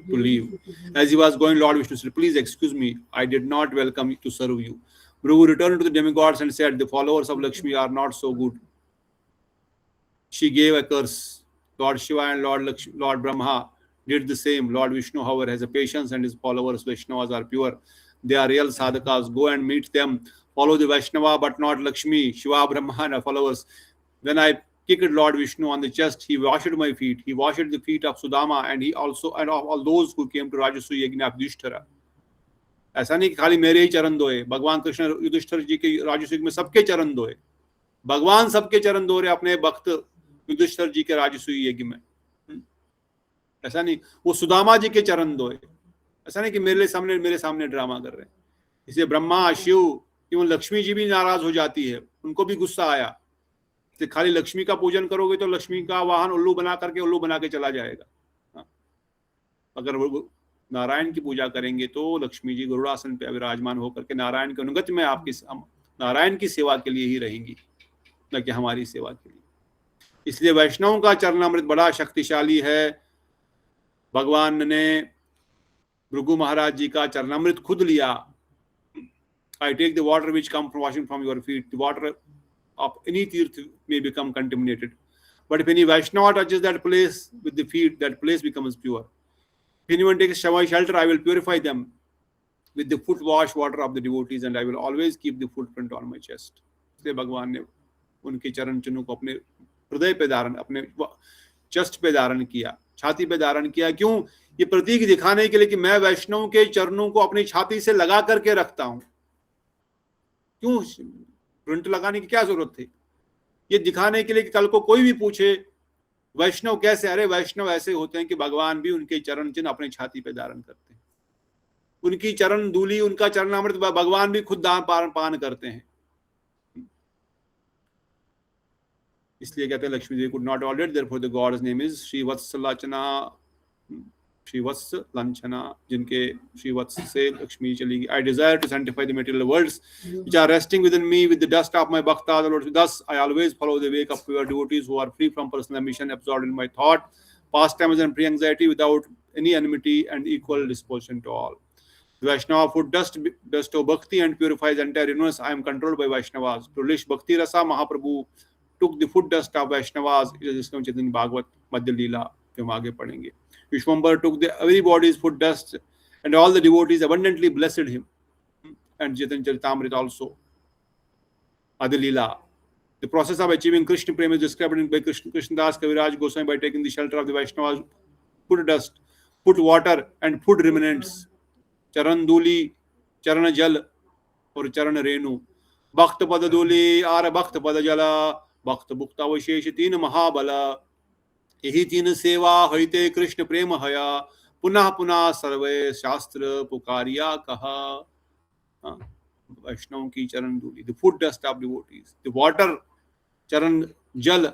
A: to leave. As he was going, Lord Vishnu said, "Please excuse me, I did not welcome to serve you." Bhrigu returned to the demigods and said, "The followers of Lakshmi are not so good." She gave a curse. Lord Shiva and Lord Brahma did the same. Lord Vishnu, however, has a patience and his followers Vaishnavas are pure. They are real sadhakas. Go and meet them. Follow the Vaishnava but not Lakshmi, Shiva, Brahma and followers. When I kicked Lord Vishnu on the chest, he washed my feet. He washed the feet of Sudama and of all those who came to Rajasuya Yajna of Yudhishthira. ऐसा नहीं कि खाली मेरे ही चरण धोए, भगवान कृष्ण युधिष्ठिर जी के राजसूय में सबके चरण धोए, भगवान सबके चरण धो रहे अपने भक्त युधिष्ठिर जी के राजसूय यज्ञ में। ऐसा नहीं वो सुदामा जी के चरण धोए, ऐसा नहीं कि मेरे सामने ड्रामा कर रहे हैं। इसलिए ब्रह्मा, शिव, एवं लक्ष्मी जी भी नाराज हो जाती है, उनको भी गुस्सा आया। तो खाली लक्ष्मी का पूजन करोगे तो लक्ष्मी का वाहन उल्लू बना के चला जाएगा। अगर नारायण की पूजा करेंगे तो लक्ष्मी जी गरुड़ासन पे विराजमान होकर के नारायण के अनुगत्य में आपकी नारायण की सेवा के लिए ही रहेंगी, न कि हमारी सेवा के लिए। इसलिए वैष्णवों का चरणामृत बड़ा शक्तिशाली है। भगवान ने भृगु महाराज जी का चरणामृत खुद लिया। I take the water which come from washing from your feet. The water of any tirth may become contaminated, but if any Vaishnava touches that place with the feet, that place becomes pure. If anyone takes shelter, I will purify them with the foot wash water of the devotees, and I will always keep the footprint on my chest. इसलिए भगवान ने उनके चरण चिन्हों को अपने हृदय पे धारण, अपने चेस्ट पे धारण किया, छाती पे धारण किया। क्यों? ये प्रतीक दिखाने के लिए कि मैं वैष्णव के चरणों को अपनी छाती से लगा करके रखता हूं। क्यों प्रिंट लगाने की क्या जरूरत थी? ये दिखाने के लिए कि कल को कोई भी पूछे वैष्णव कैसे, अरे वैष्णव ऐसे होते हैं कि भगवान भी उनके चरण चिन्ह अपनी छाती पे धारण करते हैं, उनकी चरण धूलि, उनका चरणामृत भगवान भी खुद पान करते हैं। इसलिए कहते हैं Lakshmi ji could not already, therefore the God's name is Shrivatsa Lanchana, जिनके श्रीवत्स से लक्ष्मी चली गई। I desire to sanctify the material worlds which are resting within me with the dust of my bhakta. Thus I always follow the way of pure devotees who are free from personal ambition, absorbed in my thought, pastimes and pre-anxiety, without any enmity and equal disposition to all. The Vaishnava food dust bestow bhakti and purifies entire universe. I am controlled by Vaishnavas. To unleash bhakti rasa, Mahaprabhu took the food dust of Vaishnavas. It is Chaitanya Bhagavat Madhya Leela, जो हम आगे पढ़ेंगे। Vishwambar took everybody's food dust, and all the devotees abundantly blessed him. And Chaitanya Charitamrita also, Adilila. The process of achieving Krishna Prema is described by Krishnadas Kaviraj Goswami by taking the shelter of the Vaishnavas, food dust, food water, and food remnants, Charan Duli, Charan Jal, or Charan Renu, Bhakta Pada Duli, Ara Bhakta Pada Jala, Bhakta Bhukta Vashesh, Tina Mahabala. यही तीन सेवा हरिते कृष्ण प्रेम हया, पुनः पुनः सर्वे शास्त्र पुकारिया कहा। वैष्णव की चरण धूलि, the food dust of devotees, the water, चरण जल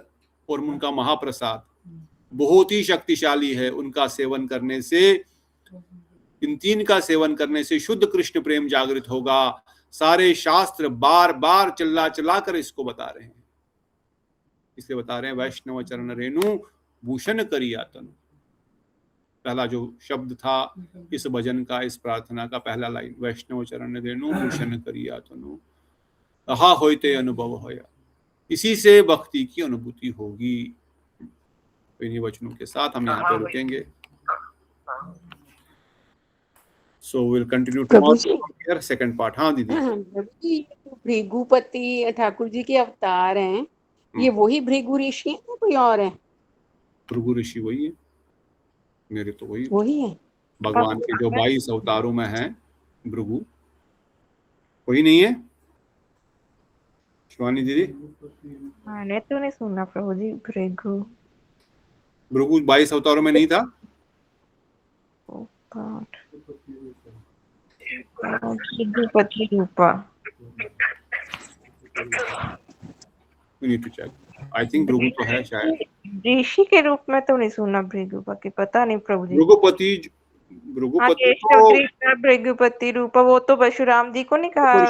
A: और उनका महाप्रसाद बहुत ही शक्तिशाली है। उनका सेवन करने से, इन तीन का सेवन करने से शुद्ध कृष्ण प्रेम जागृत होगा। सारे शास्त्र बार बार चिल्ला चिल्ला कर इसको बता रहे हैं। इसलिए बता रहे हैं वैष्णव चरण रेणु भूषण करिया तनु। पहला जो शब्द था इस भजन का, इस प्रार्थना का पहला लाइन, वैष्णव चरण रेणु भूषण करिया तनु, अहा होते अनुभव होया। इसी से भक्ति की अनुभूति होगी। इन्हीं वचनों के साथ हम यहाँ पे रुकेंगे। So we'll continue tomorrow here, second part। हाँ दीदी।
D: प्रभु जी, भृगुपति ठाकुर जी के अवतार हैं, ये वही भृगु ऋषि हैं या कोई और है?
A: भृगु ऋषि वही है, मेरे तो
D: वही है।
A: भगवान के जो 22 अवतारों में हैं भृगु, वही नहीं है शिवानी दीदी?
E: मैंने तो नहीं सुना प्रभु जी भृगु।
A: भृगु 22 अवतारों में नहीं था?
E: भृगुपति रूपा।
A: We need to check। I think Bhrigu तो है शायद।
E: ऋषि के रूप में तो नहीं सुना भृगुपति, पता नहीं प्रभु जी। भृगुपति रूपा वो तो परशुराम जी को नहीं कहा?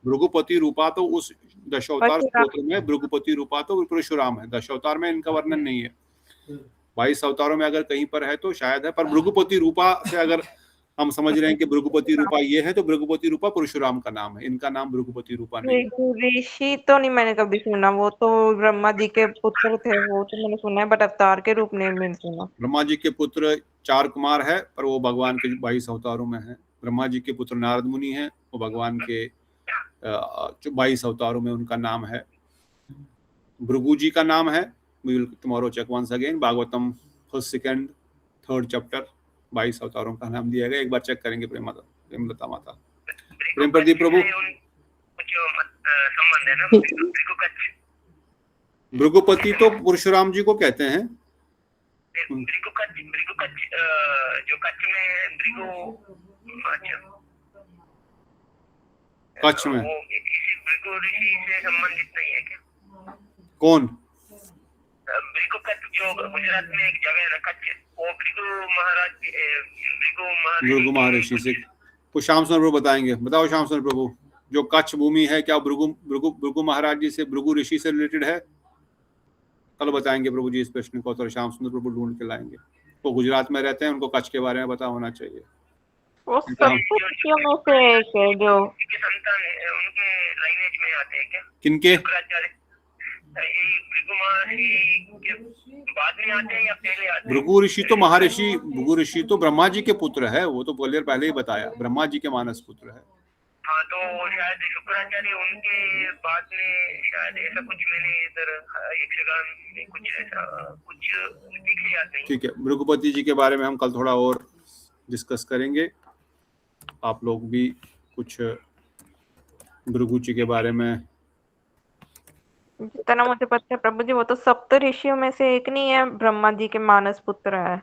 A: भृगुपति रूपा तो उस दशावतार स्तोत्र में, भृगुपति रूपा तो परशुराम है, दशावतार में इनका वर्णन नहीं है। 22 अवतारों में अगर कहीं पर है तो शायद है, पर भृगुपति रूपा से अगर हम समझ रहे हैं कि भृगुपति रूपा ये है तो भृगुपति रूपा परशुराम का नाम है, इनका नाम भृगुपति रूपा नहीं है।
E: ऋषि तो नहीं मैंने कभी सुना, वो तो ब्रह्मा जी के पुत्र थे, वो तो मैंने सुना है, बट अवतार के रूप में मैंने सुना।
A: ब्रह्मा जी के पुत्र 4 कुमार है, पर वो भगवान के 22 अवतारों में है। ब्रह्मा जी के पुत्र नारद मुनि है, वो भगवान के 22 अवतारों में उनका नाम है। भृगु जी का नाम है, we will tomorrow check once again, Bhagavatam 1st 2nd 3rd chapter 22 अवतारों का नाम दिया गया, एक बार चेक करेंगे। प्रेमलता माता, प्रेम प्रदीप प्रभु। भृगुपति तो परशुराम जी को कहते हैं।
B: जो कच्छ में
A: कच्छ में
B: इसी भृगु ऋषि से संबंधित नहीं है क्या?
A: कौन?
B: जो गुजरात में एक जगह है कच्छ, वो
A: भृगु महर्षि से कुछ श्याम सुंदर प्रभु बताएंगे। बताओ श्याम सुंदर प्रभु, जो कच्छ भूमि है क्या भृगु महाराज जी से, भृगु ऋषि से रिलेटेड है? कल बताएंगे प्रभु जी इस प्रश्न को, तो श्याम सुंदर प्रभु ढूंढ के लाएंगे। वो गुजरात में रहते हैं, उनको कच्छ के बारे में पता होना चाहिए।
E: वो सब ऋषियों में से एक है जो
B: उनके संतान है, उनके लाइनेज में आते हैं क्या?
A: किनके?
B: बाद में आते हैं या पहले आते हैं?
A: भृगु ऋषि तो महर्षि, भृगु ऋषि तो ब्रह्मा जी के पुत्र है, वो तो पहले ही बताया, ब्रह्मा जी के मानस पुत्र है।
B: हाँ, तो शायद शुक्राचार्य उनके बाद में शायद ऐसा कुछ मैंने इधर यक्षगान में कुछ ऐसा कुछ दिख लिया नहीं।
A: ठीक है, भृगुपति जी के बारे में हम कल थोड़ा और डिस्कस करेंगे। आप लोग भी कुछ भृगु जी के बारे में,
E: जितना मुझे पता है प्रभु जी, वो तो सप्त ऋषियों में से एक नहीं है, ब्रह्मा जी के मानस पुत्र है।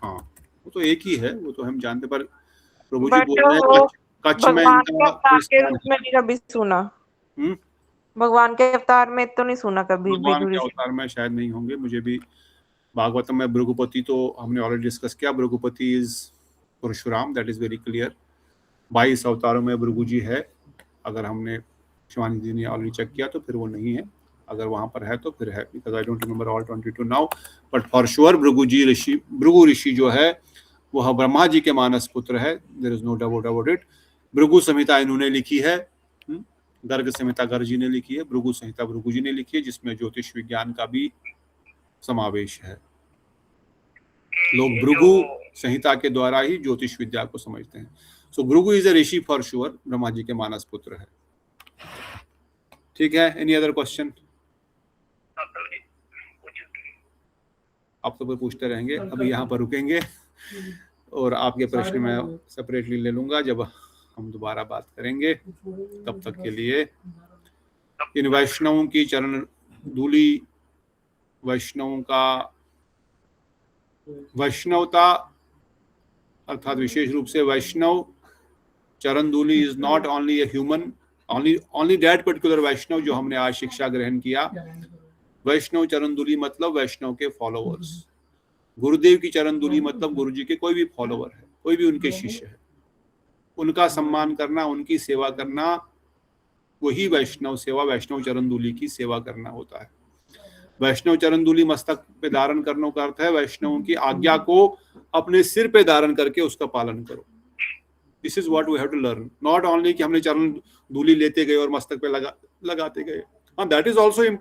A: हाँ वो तो एक ही है, वो तो हम जानते, पर प्रभु जी बोल रहे हैं कच्छ में
E: भगवान के अवतार के रूप में नहीं कभी सुना। भगवान के अवतार में तो नहीं सुना कभी।
A: भगवान के अवतार में शायद नहीं होंगे, मुझे भी भागवतम में भृगुपति तो हमने ऑलरेडी डिस्कस किया। Bhrigupati is Parashuram, that is very clear. 22 अवतारों में भृगु जी है, अगर हमने शिवानी जी ने ऑलरेडी चेक किया तो फिर वो नहीं है, अगर वहां पर है तो फिर है, because I don't remember all 22 now, but for sure Bhrigu Rishi जो है वह ब्रह्मा जी के मानस पुत्र है, there is no doubt about it. Bhrigu Samhita इन्होंने लिखी है, गर्ग संहिता गर्ग जी ने लिखी है, भृगु संहिता भृगु जी ने लिखी है, जिसमें ज्योतिष विज्ञान का भी समावेश है। लोग भृगु संहिता के द्वारा ही ज्योतिष विद्या को समझते हैं। So Bhrigu is a rishi for sure, Brahma ji के मानस पुत्र है। ठीक है, एनी अदर क्वेश्चन? आप तो पूछते रहेंगे, अभी यहाँ पर रुकेंगे और आपके प्रश्न मैं सेपरेटली ले लूंगा जब हम दोबारा बात करेंगे। तब तक के लिए इन वैष्णवों की चरण धूलि, वैष्णवों का वैष्णवता अर्थात विशेष रूप से Vaishnava charan dhuli is not only a human, only that particular Vaishnava जो हमने आज शिक्षा ग्रहण किया। वैष्णव चरण धूलि मतलब वैष्णव के फॉलोअर्स। गुरुदेव की चरण धूलि मतलब गुरु जी के कोई भी फॉलोअर है, कोई भी उनके शिष्य है। उनका सम्मान करना, उनकी सेवा करना, वही वैष्णव सेवा, वैष्णव चरण धूलि की सेवा करना होता है। वैष्णव चरण धूलि मस्तक पे धारण करने का अर्थ है वैष्णव की आज्ञा को अपने सिर पे धारण करके उसका पालन करो। This is what we have to learn, not only कि हमने चरण धूलि लेते गए और मस्तक पे लगाते गए। That is also important.